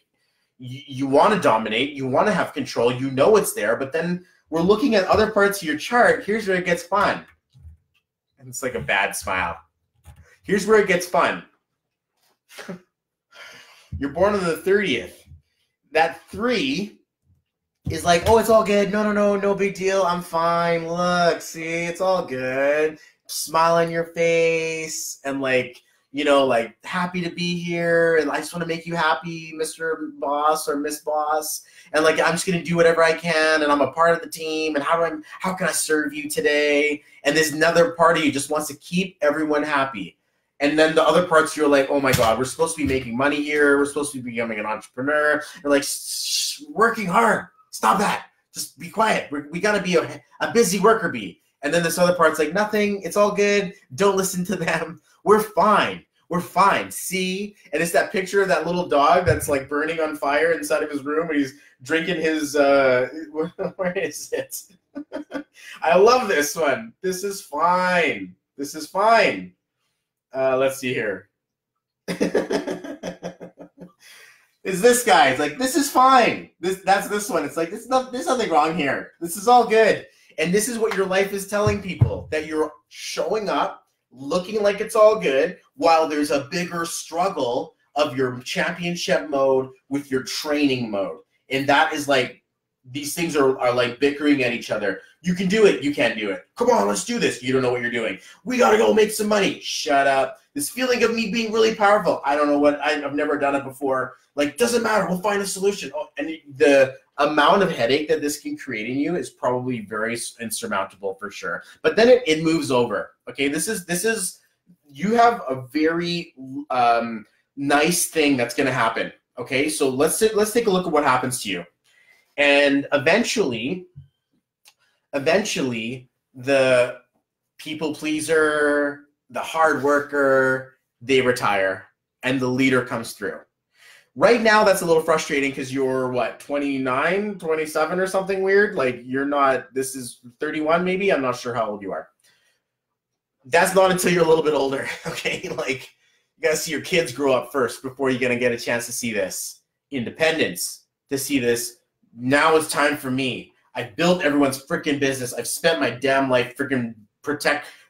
you want to dominate, you want to have control, you know it's there, but then we're looking at other parts of your chart. Here's where it gets fun. And it's like a bad smile. Here's where it gets fun. You're born on the 30th. That 3 is like, oh, it's all good. No big deal. I'm fine. Look, see, it's all good. Smile on your face, and like, like happy to be here, and I just want to make you happy, Mr. Boss or Miss Boss, and like I'm just gonna do whatever I can, and I'm a part of the team, and how can I serve you today? And there's another part of you just wants to keep everyone happy, and then the other parts you're like, oh my God, we're supposed to be making money here, we're supposed to be becoming an entrepreneur, and like working hard, Stop that. Just be quiet. We got to be a busy worker bee. And then this other part's like, nothing. It's all good. Don't listen to them. We're fine. We're fine. See? And it's that picture of that little dog that's like burning on fire inside of his room and he's drinking his, where is it? I love this one. This is fine. This is fine. Let's see here. Is this guy. It's like, this is fine. That's this one. It's like, there's nothing wrong here. This is all good. And this is what your life is telling people, that you're showing up, looking like it's all good, while there's a bigger struggle of your championship mode with your training mode. And that is like, these things are like bickering at each other. You can do it. You can't do it. Come on, let's do this. You don't know what you're doing. We got to go make some money. Shut up. This feeling of me being really powerful. I don't know what, I've never done it before. Like, doesn't matter. We'll find a solution. Oh, and the amount of headache that this can create in you is probably very insurmountable for sure. But then it moves over. Okay, this is you have a very nice thing that's going to happen. Okay, so let's take a look at what happens to you. And eventually, the people pleaser, the hard worker, they retire, and the leader comes through. Right now, that's a little frustrating because you're, what, 29, 27 or something weird? Like, you're not, this is 31 maybe? I'm not sure how old you are. That's not until you're a little bit older, okay? Like, you got to see your kids grow up first before you're going to get a chance to see this. Independence, to see this. Now it's time for me. I've built everyone's freaking business. I've spent my damn life freaking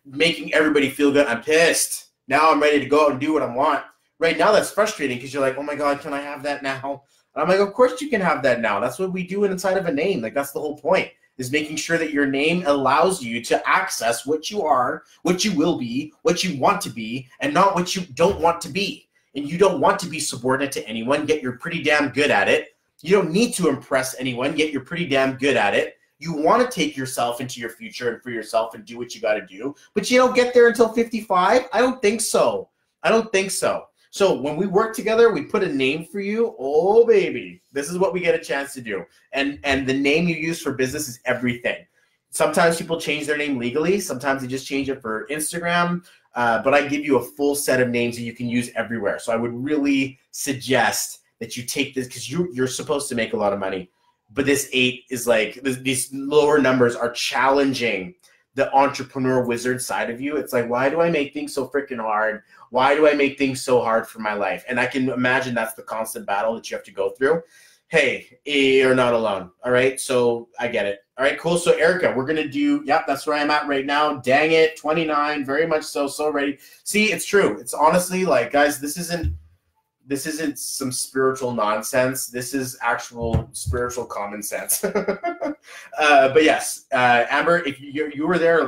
making everybody feel good. I'm pissed. Now I'm ready to go out and do what I want. Right now, that's frustrating because you're like, oh my God, can I have that now? And I'm like, of course you can have that now. That's what we do inside of a name. Like, that's the whole point, is making sure that your name allows you to access what you are, what you will be, what you want to be, and not what you don't want to be. And you don't want to be subordinate to anyone, yet you're pretty damn good at it. You don't need to impress anyone, yet you're pretty damn good at it. You want to take yourself into your future and for yourself and do what you got to do, but you don't get there until 55? I don't think so. I don't think so. So when we work together, we put a name for you. Oh, baby, this is what we get a chance to do. And the name you use for business is everything. Sometimes people change their name legally. Sometimes they just change it for Instagram. But I give you a full set of names that you can use everywhere. So I would really suggest that you take this, because you're supposed to make a lot of money. But this 8 is like, these lower numbers are challenging the entrepreneur wizard side of you. It's like, why do I make things so freaking hard? Why do I make things so hard for my life? And I can imagine that's the constant battle that you have to go through. Hey, you're not alone. All right. So I get it. All right, cool. So Erica, we're going to do, yep, that's where I'm at right now. Dang it. 29, very much so. So ready. See, it's true. It's honestly like, guys, this isn't some spiritual nonsense. This is actual spiritual common sense. But yes, Amber, if you were there,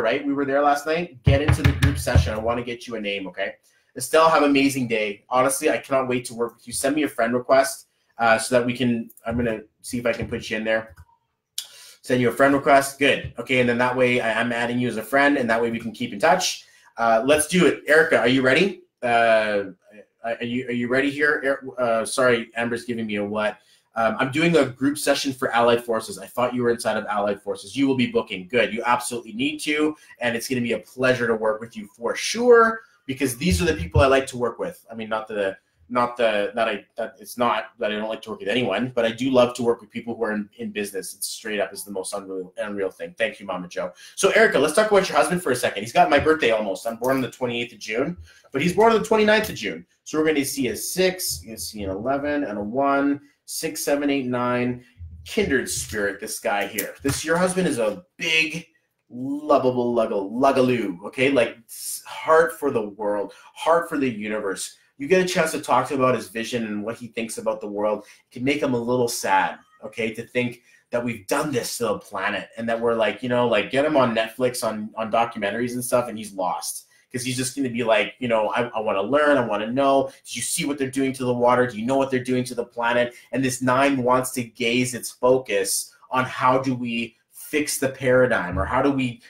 right? We were there last night. Get into the group session. I want to get you a name, okay? Estelle, have an amazing day. Honestly, I cannot wait to work with you. Send me a friend request so that we can, I'm going to see if I can put you in there. Send you a friend request. Good. Okay, and then that way I'm adding you as a friend, and that way we can keep in touch. Let's do it. Erica, are you ready? Are you ready here? Sorry, Amber's giving me a what. I'm doing a group session for Allied Forces. I thought you were inside of Allied Forces. You will be booking. Good. You absolutely need to, and it's going to be a pleasure to work with you for sure, because these are the people I like to work with. I mean, it's not that I don't like to work with anyone, but I do love to work with people who are in business. It's straight up is the most unreal thing. Thank you, Mama Joe. So Erica, let's talk about your husband for a second. He's got my birthday almost. I'm born on the 28th of June, but he's born on the 29th of June. So we're going to see a 6, you're going to see an 11 and a 1, 6, 7, 8, 9. Kindred spirit, this guy here. Your husband is a big, lovable lugaloo, okay? Like heart for the world, heart for the universe. You get a chance to talk to him about his vision and what he thinks about the world. It can make him a little sad, okay, to think that we've done this to the planet and that we're like, like get him on Netflix on documentaries and stuff, and he's lost. Because he's just going to be like, I want to learn. I want to know. Do you see what they're doing to the water? Do you know what they're doing to the planet? And this 9 wants to gaze its focus on how do we fix the paradigm, or how do we,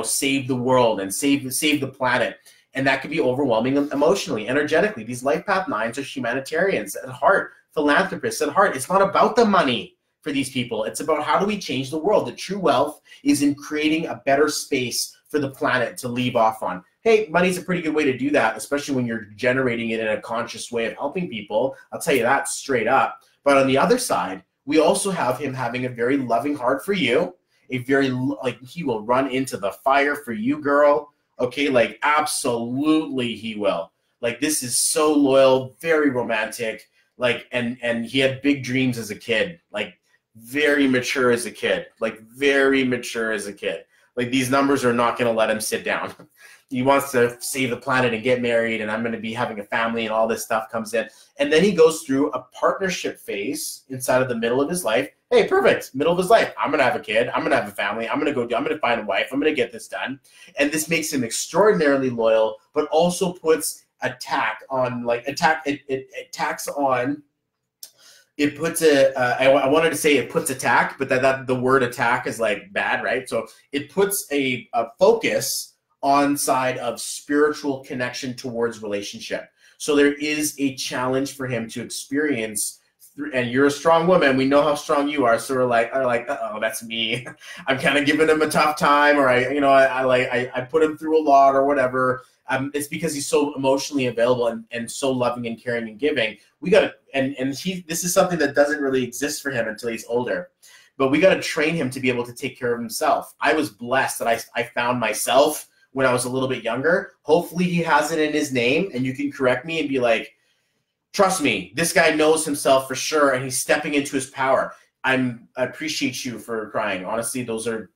save the world and save the planet. And that could be overwhelming emotionally, energetically. These life path 9s are humanitarians at heart, philanthropists at heart. It's not about the money for these people. It's about how do we change the world. The true wealth is in creating a better space for the planet to leave off on. Hey, money's a pretty good way to do that, especially when you're generating it in a conscious way of helping people. I'll tell you that straight up. But on the other side, we also have him having a very loving heart for you. A very, like, he will run into the fire for you, girl. Okay, like, absolutely he will. Like, this is so loyal, very romantic. Like, and he had big dreams as a kid. Like, very mature as a kid. Like, very mature as a kid. Like, these numbers are not going to let him sit down. He wants to save the planet and get married, and I'm going to be having a family, and all this stuff comes in. And then he goes through a partnership phase inside of the middle of his life. Hey, perfect. Middle of his life. I'm going to have a kid. I'm going to have a family. I'm going to find a wife. I'm going to get this done. And this makes him extraordinarily loyal, but also puts it puts I wanted to say it puts attack, but that the word attack is like bad, right? So it puts a focus on side of spiritual connection towards relationship. So there is a challenge for him to experience, and you're a strong woman. We know how strong you are. So we're like, uh-oh, that's me. I'm kind of giving him a tough time, or I put him through a lot or whatever. It's because he's so emotionally available and so loving and caring and giving. We got to, and this is something that doesn't really exist for him until he's older. But we got to train him to be able to take care of himself. I was blessed that I found myself when I was a little bit younger. Hopefully he has it in his name, and you can correct me and be like, trust me, this guy knows himself for sure, and he's stepping into his power. I appreciate you for crying. Honestly, those are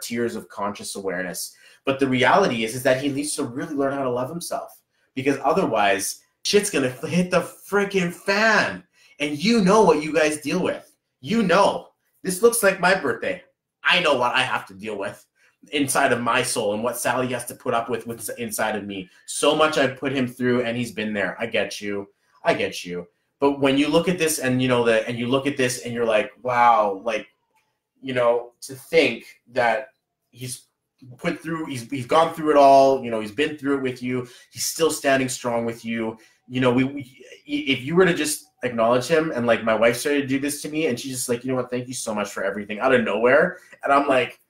tears of conscious awareness. But the reality is that he needs to really learn how to love himself, because otherwise shit's going to hit the freaking fan. And you know what you guys deal with. You know, this looks like my birthday. I know what I have to deal with inside of my soul and what Sally has to put up with inside of me. So much I've put him through, and he's been there. I get you. But when you look at this and you look at this and you're like, wow, like, to think that he's gone through it all, he's been through it with you, he's still standing strong with you. If you were to just acknowledge him, and like my wife started to do this to me, and she's just like, you know what, thank you so much for everything, out of nowhere. And I'm like,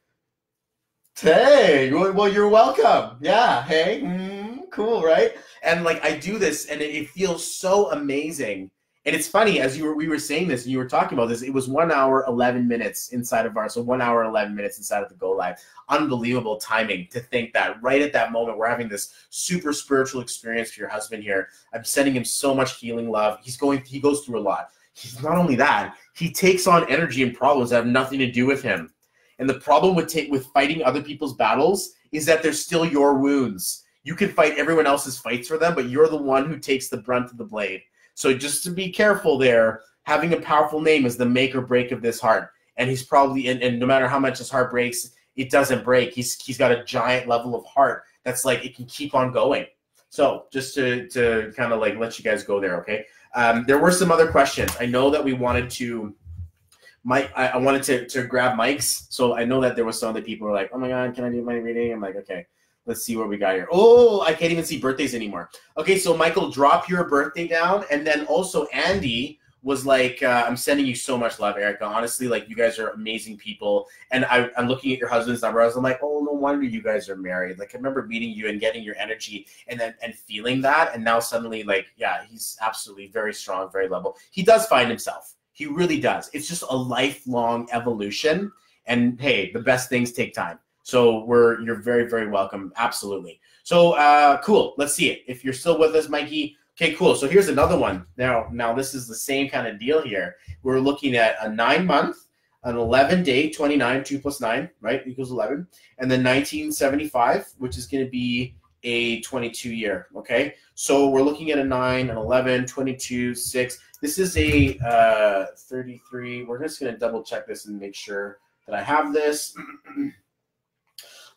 hey, well, you're welcome. Yeah, hey, cool, right? And like I do this, and it feels so amazing. And it's funny, as we were saying this, and you were talking about this, it was 1 hour, 11 minutes inside of so 1 hour, 11 minutes inside of the Go Live. Unbelievable timing to think that right at that moment, we're having this super spiritual experience for your husband here. I'm sending him so much healing love. He goes through a lot. He's not only that, he takes on energy and problems that have nothing to do with him. And the problem with fighting other people's battles is that they're still your wounds. You can fight everyone else's fights for them, but you're the one who takes the brunt of the blade. So just to be careful there, having a powerful name is the make or break of this heart. And he's probably, and no matter how much his heart breaks, it doesn't break. He's got a giant level of heart that's like, it can keep on going. So just to kind of like let you guys go there, okay? There were some other questions. I know that we wanted to, I wanted to grab mics. So I know that there was some other people who were like, oh my God, can I do my reading? I'm like, okay. Let's see what we got here. Oh, I can't even see birthdays anymore. Okay, so Michael, drop your birthday down. And then also Andy was like, I'm sending you so much love, Erica. Honestly, like, you guys are amazing people. And I'm looking at your husband's number. I'm like, oh, no wonder you guys are married. Like, I remember meeting you and getting your energy and feeling that. And now suddenly, like, yeah, he's absolutely very strong, very level. He does find himself. He really does. It's just a lifelong evolution. And, hey, the best things take time. So you're very, very welcome. Absolutely. So cool. Let's see it. If you're still with us, Mikey. Okay, cool. So here's another one. Now this is the same kind of deal here. We're looking at a 9-month, an 11-day, 29, 2 plus 9, right, equals 11. And then 1975, which is going to be a 22-year, okay? So we're looking at a 9, an 11, 22, 6. This is a 33. We're just going to double check this and make sure that I have this.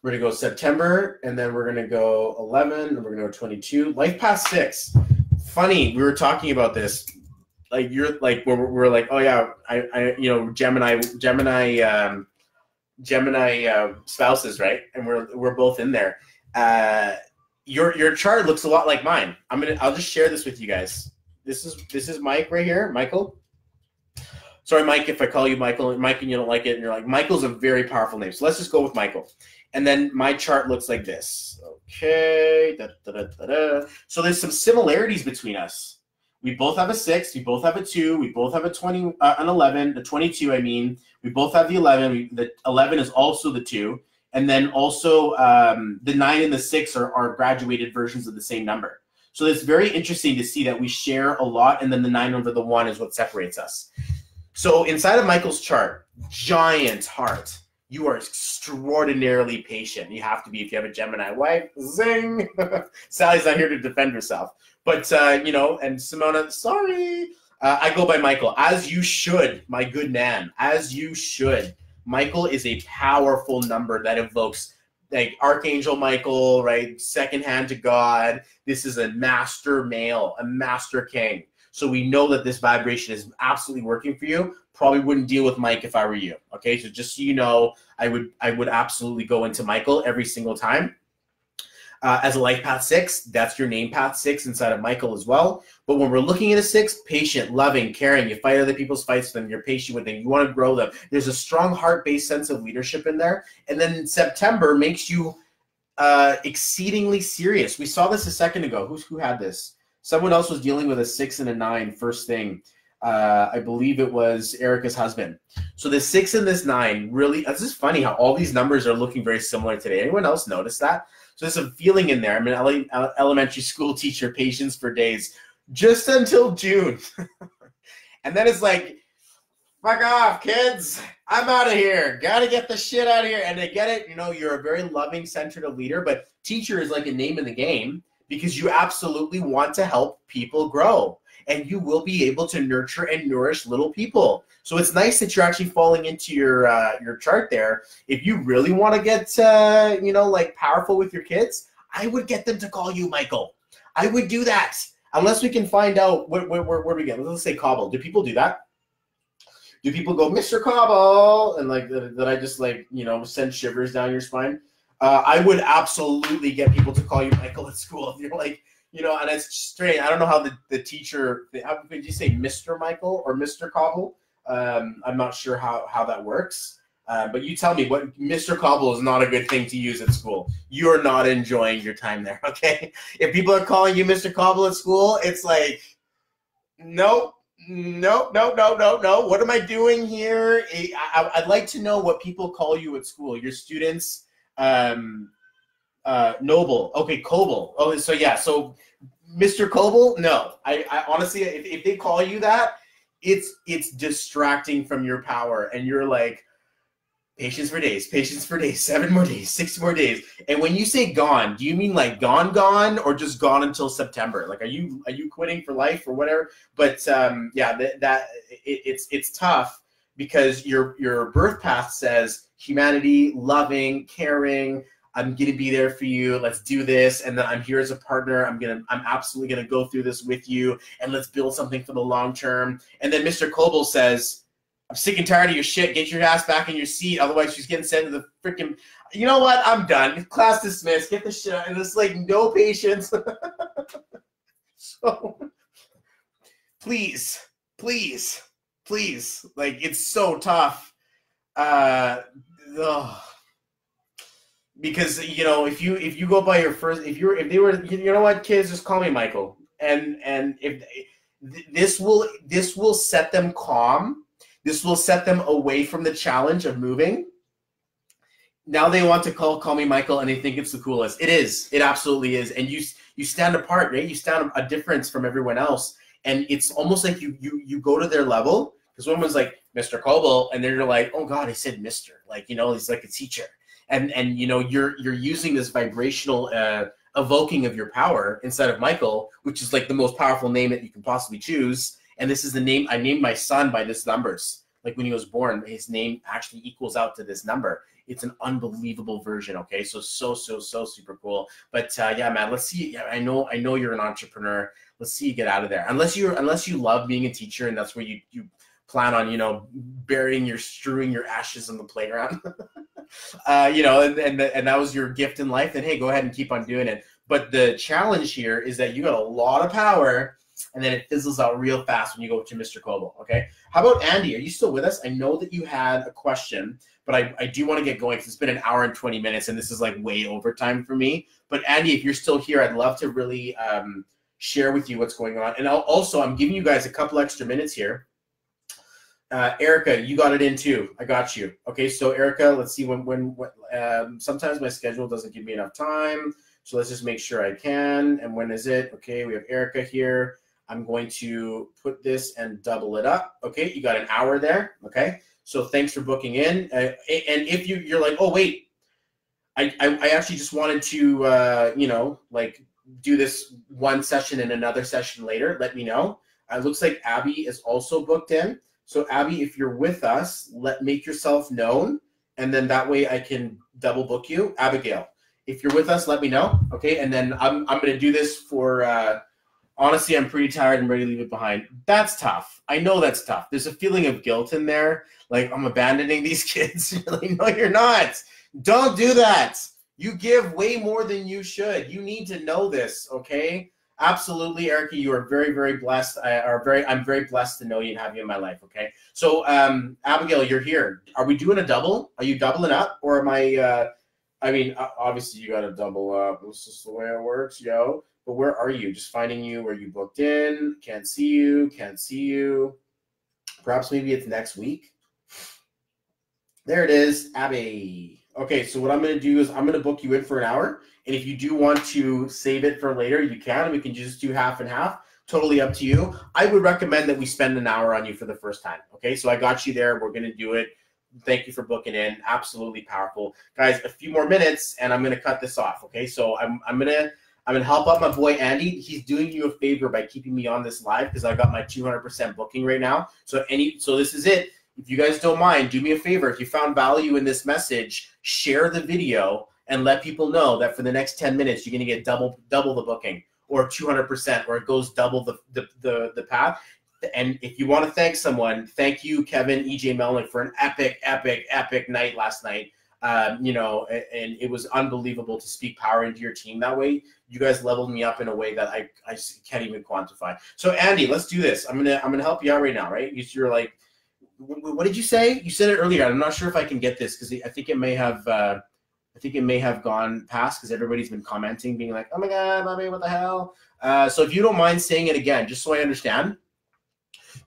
We're going to go September, and then we're going to go 11, and we're going to go 22. Life past 6. Funny, we were talking about this. Like, you're like, we're like, oh yeah, I Gemini spouses, right? And we're both in there. Your chart looks a lot like mine. I'll just share this with you guys. This is Mike right here, Michael. Sorry, Mike, if I call you Michael, Mike, and you don't like it, and you're like, Michael's a very powerful name. So let's just go with Michael. And then my chart looks like this. Okay. Da, da, da, da, da. So there's some similarities between us. We both have a 6. We both have a 2. We both have a 20, an 11. The 22, I mean. We both have the 11. The 11 is also the 2. And then also the 9 and the 6 are graduated versions of the same number. So it's very interesting to see that we share a lot, and then the 9 over the 1 is what separates us. So inside of Michael's chart, giant heart. You are extraordinarily patient. You have to be if you have a Gemini wife. Zing! Sally's not here to defend herself. But, you know, and Simona, sorry. I go by Michael, as you should, my good man, as you should. Michael is a powerful number that evokes, like, Archangel Michael, right? Second hand to God. This is a master male, a master king. So we know that this vibration is absolutely working for you. Probably wouldn't deal with Mike if I were you. Okay, so just so you know, I would absolutely go into Michael every single time. As a life path 6, that's your name path 6 inside of Michael as well. But when we're looking at a 6, patient, loving, caring, you fight other people's fights for them, you're patient with them, you want to grow them. There's a strong heart-based sense of leadership in there. And then September makes you exceedingly serious. We saw this a second ago. Who had this? Someone else was dealing with a 6 and a 9 first thing. I believe it was Erica's husband. So the 6 and this 9 really, it's just funny how all these numbers are looking very similar today. Anyone else notice that? So there's a feeling in there. I'm an elementary school teacher, patience for days, just until June. And then it's like, fuck off, kids. I'm out of here. Got to get the shit out of here. And to get it, you know, you're a very loving, centered leader, but teacher is like a name in the game because you absolutely want to help people grow. And you will be able to nurture and nourish little people. So it's nice that you're actually falling into your chart there. If you really want to get, you know, like powerful with your kids, I would get them to call you Michael. I would do that. Unless we can find out where we get. Let's say Cobble. Do people do that? Do people go, Mr. Cobble? And like, that I just like, you know, send shivers down your spine? I would absolutely get people to call you Michael at school. If you're like, you know, and it's strange. I don't know how the teacher, how did you say Mr. Michael or Mr. Cobble? I'm not sure how that works. But you tell me, what Mr. Cobble is not a good thing to use at school. You're not enjoying your time there, okay? If people are calling you Mr. Cobble at school, it's like, nope, no. What am I doing here? I'd like to know what people call you at school. Your students, Noble. Okay, Coble. Oh, so yeah, so Mr. Coble, no. I honestly, if they call you that, it's distracting from your power, and you're like, patience for days, 7 more days, 6 more days. And when you say gone, do you mean like gone, or just gone until September? Like, are you quitting for life or whatever? But yeah, it's tough because your birth path says humanity, loving, caring. I'm gonna be there for you. Let's do this, and then I'm here as a partner. I'm absolutely gonna go through this with you, and let's build something for the long term. And then Mr. Coble says, I'm sick and tired of your shit. Get your ass back in your seat. Otherwise, she's getting sent to the freaking. You know what? I'm done. Class dismissed. Get the shit out. And it's like no patience. So, please. Like, it's so tough. Because, you know, if you go by your first, if they were, you know what, kids, just call me Michael. And if this will set them calm. This will set them away from the challenge of moving. Now they want to call me Michael, and they think it's the coolest. It is. It absolutely is. And you stand apart, right? You stand a difference from everyone else. And it's almost like you go to their level. Because one was like, Mr. Coble, and they're like, oh God, I said Mr. Like, you know, he's like a teacher. And you know, you're using this vibrational evoking of your power inside of Michael, which is like the most powerful name that you can possibly choose. And this is the name I named my son by this numbers. Like when he was born, his name actually equals out to this number. It's an unbelievable version. Okay, so super cool. But yeah, man, let's see. Yeah, I know you're an entrepreneur. Let's see you get out of there. Unless you love being a teacher, and that's where you plan on, you know, strewing your ashes on the playground. You know, and that was your gift in life. Then hey, go ahead and keep on doing it. But the challenge here is that you got a lot of power. and then it fizzles out real fast when you go to Mr. Kobo, okay? How about Andy? Are you still with us? I know that you had a question, but I do want to get going because it's been an hour and 20 minutes, and this is like way overtime for me. But Andy, if you're still here, I'd love to really share with you what's going on. And I'm giving you guys a couple extra minutes here. Erica, you got it in too. I got you. Okay, so Erica, let's see when sometimes my schedule doesn't give me enough time. So let's just make sure I can. And when is it? Okay, we have Erica here. I'm going to put this and double it up. Okay, you got an hour there. Okay, so thanks for booking in. And if you're like, oh wait, I actually just wanted to like do this one session and another session later, let me know. It looks like Abby is also booked in. So Abby, if you're with us, make yourself known, and then that way I can double book you. Abigail, if you're with us, let me know. Okay, and then I'm going to do this for. Honestly, I'm pretty tired and ready to leave it behind. That's tough. I know that's tough. There's a feeling of guilt in there, like I'm abandoning these kids. You're like, no, you're not. Don't do that. You give way more than you should. You need to know this, okay? Absolutely, Erica. You are very, very blessed. I'm very blessed to know you and have you in my life. Okay. So, Abigail, you're here. Are we doing a double? Are you doubling up, or am I? I mean, obviously you got to double up. This is the way it works, yo. But where are you? Just finding you where you booked in. Can't see you. Can't see you. Perhaps maybe it's next week. There it is, Abby. Okay, so what I'm going to do is I'm going to book you in for an hour. And if you do want to save it for later, you can. We can just do half and half. Totally up to you. I would recommend that we spend an hour on you for the first time. Okay, so I got you there. We're going to do it. Thank you for booking in. Absolutely powerful. Guys, a few more minutes, and I'm going to cut this off. Okay, so I'm going to help out my boy Andy. He's doing you a favor by keeping me on this live because I got my 200% booking right now. So this is it. If you guys don't mind, do me a favor. If you found value in this message, share the video and let people know that for the next 10 minutes, you're going to get double the booking or 200%, or it goes double the path. And if you want to thank someone, thank you, Kevin, EJ Melnick, for an epic night last night. And it was unbelievable to speak power into your team that way. You guys leveled me up in a way that I can't even quantify. So Andy, let's do this. I'm gonna help you out right now, right? You're like, what did you say? You said it earlier. I'm not sure if I can get this because I think it may have gone past because everybody's been commenting, being like, oh my God, Bobby, what the hell? So if you don't mind saying it again, just so I understand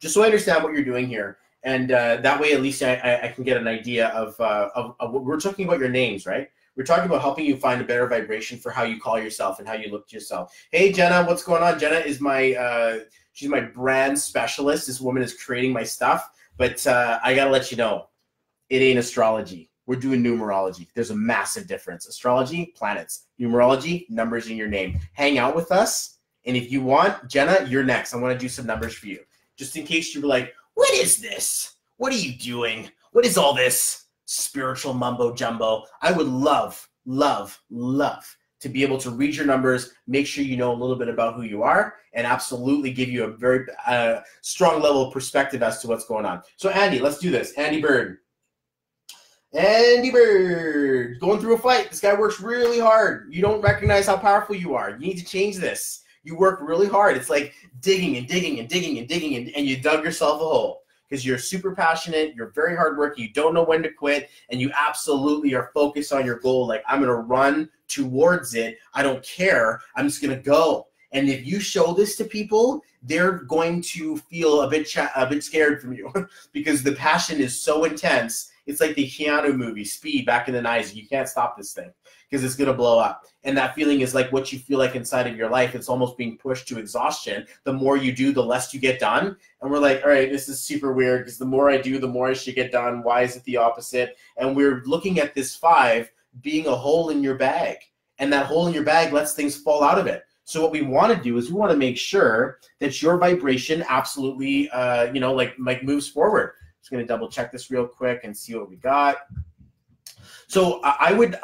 what you're doing here. And that way, at least I can get an idea of what we're talking about. Your names, right? We're talking about helping you find a better vibration for how you call yourself and how you look to yourself. Hey, Jenna, what's going on? Jenna is she's my brand specialist. This woman is creating my stuff. But I got to let you know, it ain't astrology. We're doing numerology. There's a massive difference. Astrology, planets. Numerology, numbers in your name. Hang out with us. And if you want, Jenna, you're next. I want to do some numbers for you. Just in case you were like, what is this? What are you doing? What is all this spiritual mumbo jumbo? I would love to be able to read your numbers, make sure you know a little bit about who you are, and absolutely give you a very strong level of perspective as to what's going on. So Andy, let's do this. Andy Bird. Andy Bird, going through a fight. This guy works really hard. You don't recognize how powerful you are. You need to change this. You work really hard. It's like digging and you dug yourself a hole because you're super passionate. You're very hardworking. You don't know when to quit, and you absolutely are focused on your goal. Like, I'm going to run towards it. I don't care. I'm just going to go. And if you show this to people, they're going to feel a bit scared from you because the passion is so intense. It's like the Keanu movie, Speed, back in the 90s. You can't stop this thing because it's going to blow up. And that feeling is like what you feel like inside of your life. It's almost being pushed to exhaustion. The more you do, the less you get done. And we're like, all right, this is super weird because the more I do, the more I should get done. Why is it the opposite? And we're looking at this 5 being a hole in your bag. And that hole in your bag lets things fall out of it. So what we want to do is we want to make sure that your vibration absolutely, like moves forward. Just going to double check this real quick and see what we got. So I would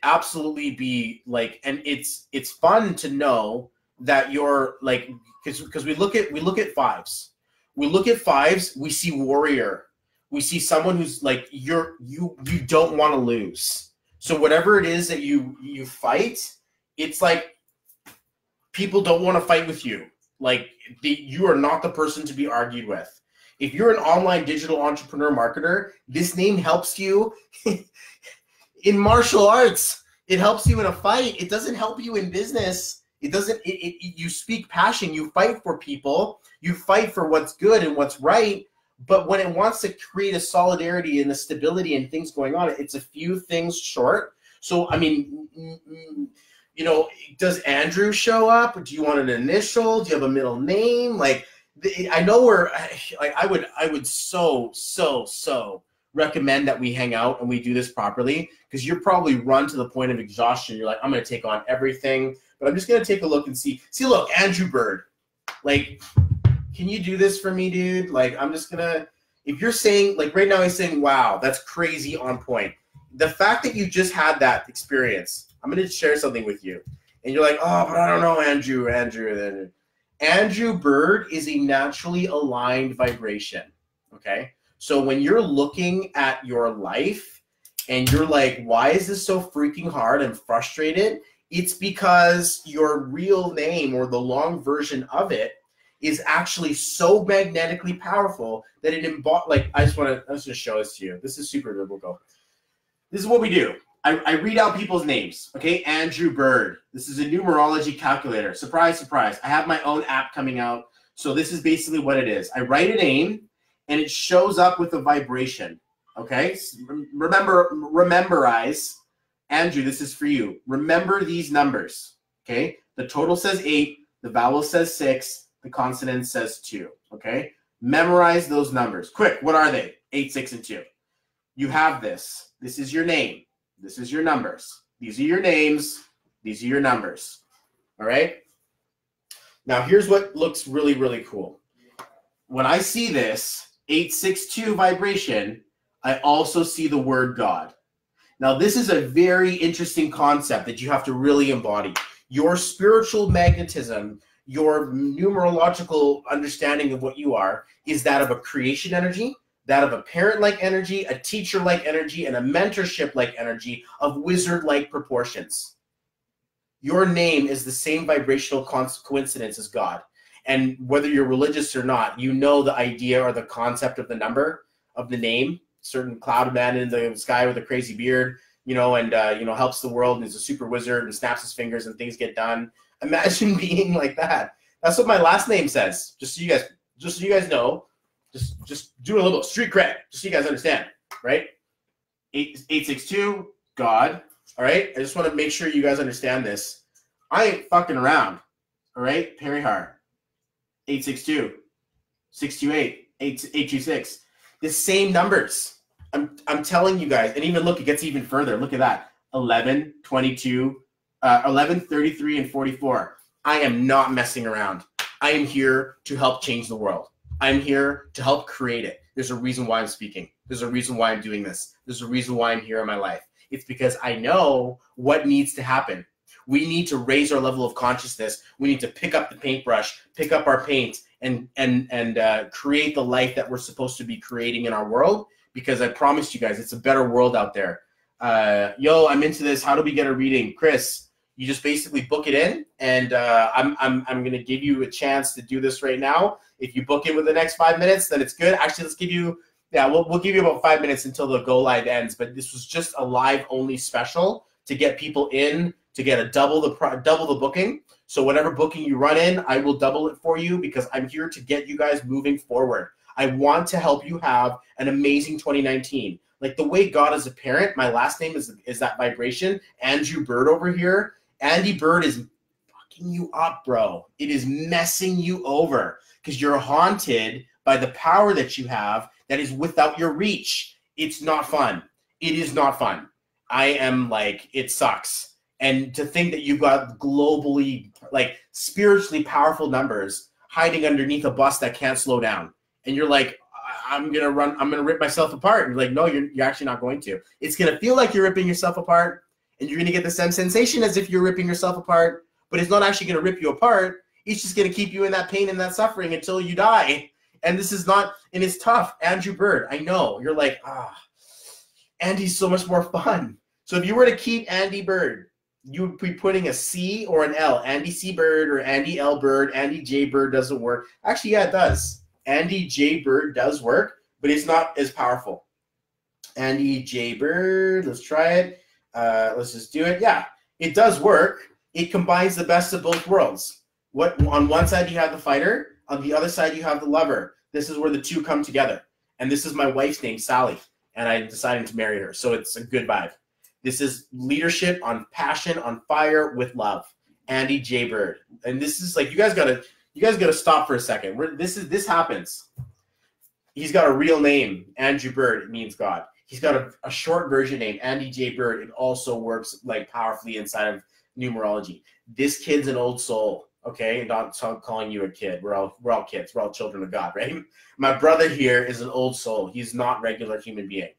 absolutely be like, and it's fun to know that you're like, because we look at 5s. We look at 5s, we see warrior. We see someone who's like, you don't want to lose. So whatever it is that you fight, it's like people don't want to fight with you. Like, you are not the person to be argued with. If you're an online digital entrepreneur marketer, this name helps you in martial arts. It helps you in a fight. It doesn't help you in business. It doesn't, you speak passion. You fight for people. You fight for what's good and what's right. But when it wants to create a solidarity and a stability and things going on, it's a few things short. So, I mean, you know, does Andrew show up? Do you want an initial? Do you have a middle name? Like, I know we're like, I would so recommend that we hang out and we do this properly, because you're probably run to the point of exhaustion. You're like, I'm going to take on everything, but I'm just going to take a look and see, look, Andrew Bird, like, can you do this for me, dude? Like, I'm just going to, if you're saying, like right now he's saying, wow, that's crazy on point. The fact that you just had that experience, I'm going to share something with you. And you're like, oh, but I don't know, Andrew. Andrew Bird is a naturally aligned vibration, okay? So when you're looking at your life and you're like, why is this so freaking hard? I'm frustrated. It's because your real name, or the long version of it, is actually so magnetically powerful that it like, I just want to show this to you. This is super biblical. This is what we do. I read out people's names, okay? Andrew Bird. This is a numerology calculator. Surprise, surprise. I have my own app coming out. So this is basically what it is. I write a name, and it shows up with a vibration, okay? Rememberize. Andrew, this is for you. Remember these numbers, okay? The total says 8. The vowel says 6. The consonant says 2, okay? Memorize those numbers. Quick, what are they? 8, 6, and 2. You have this. This is your name. This is your numbers. These are your names. These are your numbers. All right? Now, here's what looks really, really cool. When I see this 862 vibration, I also see the word God. Now, this is a very interesting concept that you have to really embody. Your spiritual magnetism, your numerological understanding of what you are, is that of a creation energy, that of a parent-like energy, a teacher-like energy, and a mentorship-like energy of wizard-like proportions. Your name is the same vibrational coincidence as God. And whether you're religious or not, you know the idea or the concept of the number, of the name. Certain cloud man in the sky with a crazy beard, you know, and, you know, helps the world and is a super wizard and snaps his fingers and things get done. Imagine being like that. That's what my last name says. Just so you guys know. Just do a little street cred, just so you guys understand, right? 862, God. All right. I just want to make sure you guys understand this. I ain't fucking around. All right. Perihar. 862, 628, 826. The same numbers. I'm telling you guys, and even look, it gets even further. Look at that. 11, 22, 11, 33, and 44. I am not messing around. I am here to help change the world. I'm here to help create it. There's a reason why I'm speaking. There's a reason why I'm doing this. There's a reason why I'm here in my life. It's because I know what needs to happen. We need to raise our level of consciousness. We need to pick up the paintbrush, pick up our paint, and create the life that we're supposed to be creating in our world, because I promised you guys, it's a better world out there. Yo, I'm into this. How do we get a reading? Chris, you just basically book it in, and I'm going to give you a chance to do this right now. If you book in within the next 5 minutes, then it's good. Actually, let's give you, we'll give you about 5 minutes until the go live ends. But this was just a live only special to get people in, to get a double the booking. So whatever booking you run in, I will double it for you, because I'm here to get you guys moving forward. I want to help you have an amazing 2019. Like the way God is a parent, my last name is that vibration. Andrew Bird over here. Andy Bird is fucking you up, bro. It is messing you over, because you're haunted by the power that you have that is without your reach. It's not fun. It is not fun. I am like, it sucks. And to think that you've got globally, like spiritually powerful numbers hiding underneath a bus that can't slow down. And you're like, I'm going to rip myself apart. And you're like, no, you're actually not going to. It's going to feel like you're ripping yourself apart, and you're going to get the same sensation as if you're ripping yourself apart, but it's not actually going to rip you apart. It's just going to keep you in that pain and that suffering until you die. And this is not, and it's tough. Andrew Bird, I know. You're like, Andy's so much more fun. So if you were to keep Andy Bird, you would be putting a C or an L. Andy C. Bird or Andy L. Bird. Andy J. Bird doesn't work. Actually, yeah, it does. Andy J. Bird does work, but it's not as powerful. Andy J. Bird, let's try it. Let's just do it. Yeah, it does work. It combines the best of both worlds. What on one side you have the fighter, on the other side you have the lover. This is where the two come together. And this is my wife's name, Sally, and I decided to marry her. So it's a good vibe. This is leadership on passion, on fire with love. Andy J. Bird. And this is like, you guys gotta stop for a second. This happens. He's got a real name, Andrew Bird. It means God. He's got a short version name, Andy J. Bird. It also works like powerfully inside of numerology. This kid's an old soul. Okay, not calling you a kid. We're all kids. We're all children of God, right? My brother here is an old soul. He's not regular human being.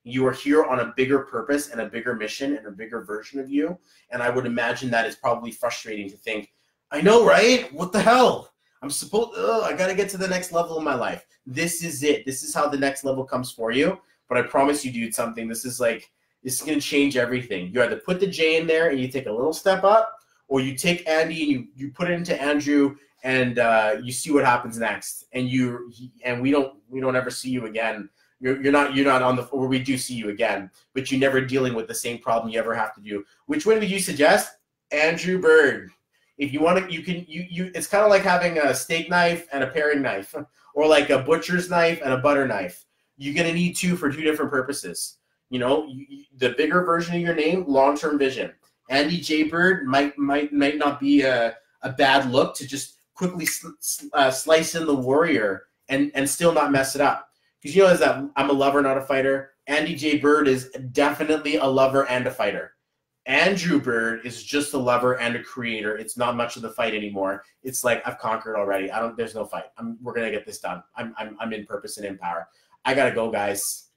You are here on a bigger purpose and a bigger mission and a bigger version of you. And I would imagine that is probably frustrating to think, I know, right? What the hell? I got to get to the next level of my life. This is it. This is how the next level comes for you. But I promise you, dude, something. This is going to change everything. You either put the J in there and you take a little step up, or you take Andy and you put it into Andrew and you see what happens next. And we don't ever see you again. You're not on the, or we do see you again, but you're never dealing with the same problem you ever have to do. Which one would you suggest? Andrew Bird. If you want to, it's kind of like having a steak knife and a paring knife, or like a butcher's knife and a butter knife. You're going to need two for two different purposes. You know, the bigger version of your name, long-term vision. Andy J. Bird might not be a bad look to just quickly slice in the warrior and still not mess it up. Because you know that I'm a lover, not a fighter. Andy J. Bird is definitely a lover and a fighter. Andrew Bird is just a lover and a creator. It's not much of the fight anymore. It's like, I've conquered already. There's no fight. We're gonna get this done. I'm in purpose and in power. I gotta go, guys.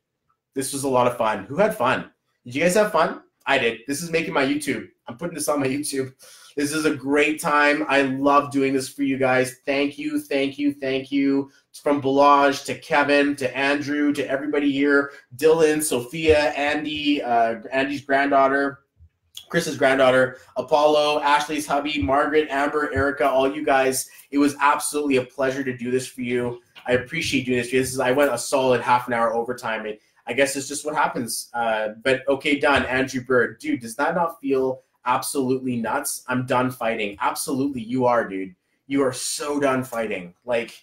This was a lot of fun. Who had fun? Did you guys have fun? I did. This is making my YouTube. I'm putting this on my YouTube. This is a great time. I love doing this for you guys. Thank you, thank you, thank you. From Balaj to Kevin to Andrew to everybody here. Dylan, Sophia, Andy, Andy's granddaughter, Chris's granddaughter, Apollo, Ashley's hubby, Margaret, Amber, Erica, all you guys. It was absolutely a pleasure to do this for you. I appreciate doing this for you. I went a solid half an hour overtime. I guess it's just what happens. But okay, done. Andrew Bird. Dude, does that not feel absolutely nuts? I'm done fighting. Absolutely, you are, dude. You are so done fighting. Like,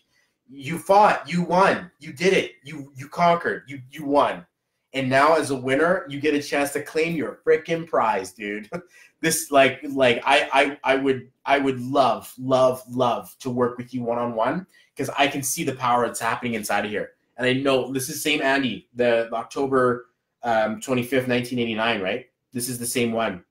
you fought. You won. You did it. You conquered. You won. And now as a winner, you get a chance to claim your freaking prize, dude. This I would love to work with you one-on-one, because I can see the power that's happening inside of here. And I know this is same Andy, the October 25th, 1989, right? This is the same one.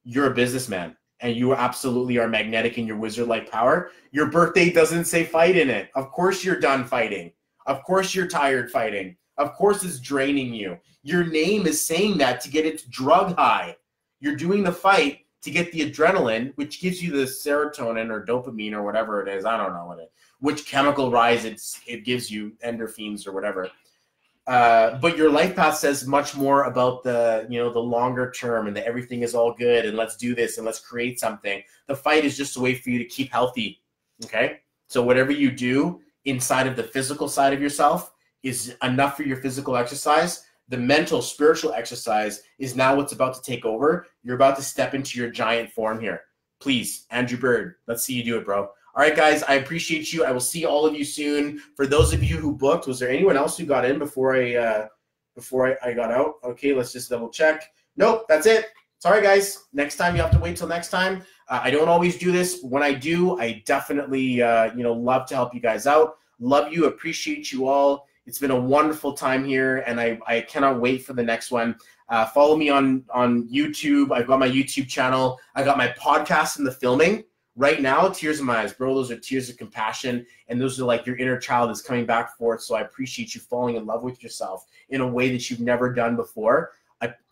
You're a businessman, and you absolutely are magnetic in your wizard-like power. Your birthday doesn't say fight in it. Of course you're done fighting. Of course you're tired fighting. Of course it's draining you. Your name is saying that to get its drug high. You're doing the fight to get the adrenaline, which gives you the serotonin or dopamine or whatever it is. I don't know which chemical rise it gives you, endorphins or whatever. But your life path says much more about the longer term, and that everything is all good and let's do this and let's create something. The fight is just a way for you to keep healthy. Okay? So whatever you do inside of the physical side of yourself is enough for your physical exercise. The mental, spiritual exercise is now what's about to take over. You're about to step into your giant form here. Please, Andrew Bird, let's see you do it, bro. All right, guys, I appreciate you. I will see all of you soon. For those of you who booked, was there anyone else who got in before I got out? Okay, let's just double check. Nope, that's it. Sorry, guys. Next time, you have to wait till next time. I don't always do this. When I do, I definitely love to help you guys out. Love you, appreciate you all. It's been a wonderful time here, and I cannot wait for the next one. Follow me on YouTube. I've got my YouTube channel. I got my podcast in the filming right now. Tears in my eyes, bro. Those are tears of compassion, and those are like your inner child is coming back forth. So I appreciate you falling in love with yourself in a way that you've never done before.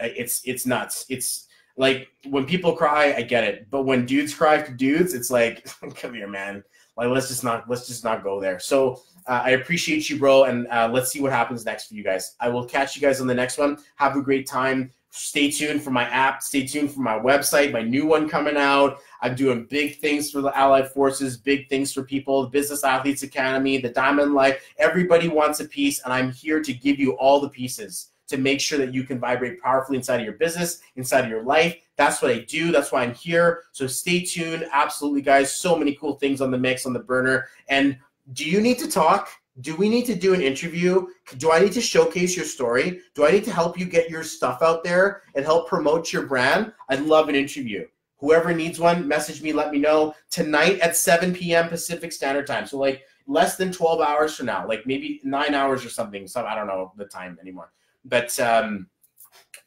It's nuts. It's like when people cry, I get it, but when dudes cry for dudes, it's like, come here, man. Like let's just not go there. So I appreciate you, bro, and let's see what happens next for you guys. I will catch you guys on the next one. Have a great time. Stay tuned for my app. Stay tuned for my website, my new one coming out. I'm doing big things for the Allied Forces, big things for people, the Business Athletes Academy, the Diamond Life. Everybody wants a piece, and I'm here to give you all the pieces to make sure that you can vibrate powerfully inside of your business, inside of your life. That's what I do. That's why I'm here. So stay tuned. Absolutely, guys. So many cool things on the mix, on the burner. And do you need to talk? Do we need to do an interview? Do I need to showcase your story? Do I need to help you get your stuff out there and help promote your brand? I'd love an interview. Whoever needs one, message me, let me know. Tonight at 7 p.m. Pacific Standard Time. So like less than 12 hours from now, like maybe 9 hours or something. So I don't know the time anymore. But I'm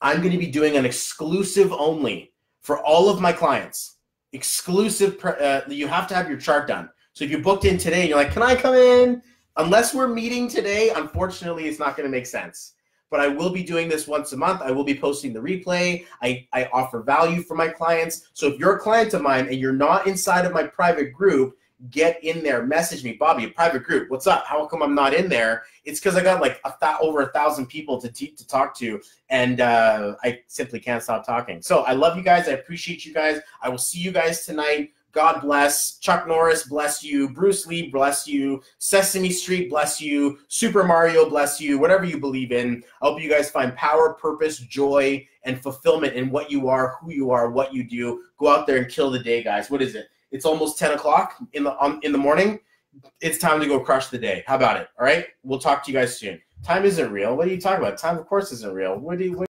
going to be doing an exclusive only for all of my clients. Exclusive. You have to have your chart done. So if you booked in today and you're like, can I come in? Unless we're meeting today, unfortunately, it's not going to make sense. But I will be doing this once a month. I will be posting the replay. I offer value for my clients. So if you're a client of mine and you're not inside of my private group, get in there. Message me, Bobby, a private group. What's up? How come I'm not in there? It's because I got like over 1,000 people to talk to, and I simply can't stop talking. So I love you guys. I appreciate you guys. I will see you guys tonight. God bless. Chuck Norris, bless you. Bruce Lee, bless you. Sesame Street, bless you. Super Mario, bless you. Whatever you believe in. I hope you guys find power, purpose, joy, and fulfillment in what you are, who you are, what you do. Go out there and kill the day, guys. What is it? It's almost 10 o'clock in the morning. It's time to go crush the day. How about it? All right? We'll talk to you guys soon. Time isn't real. What are you talking about? Time, of course, isn't real. What do you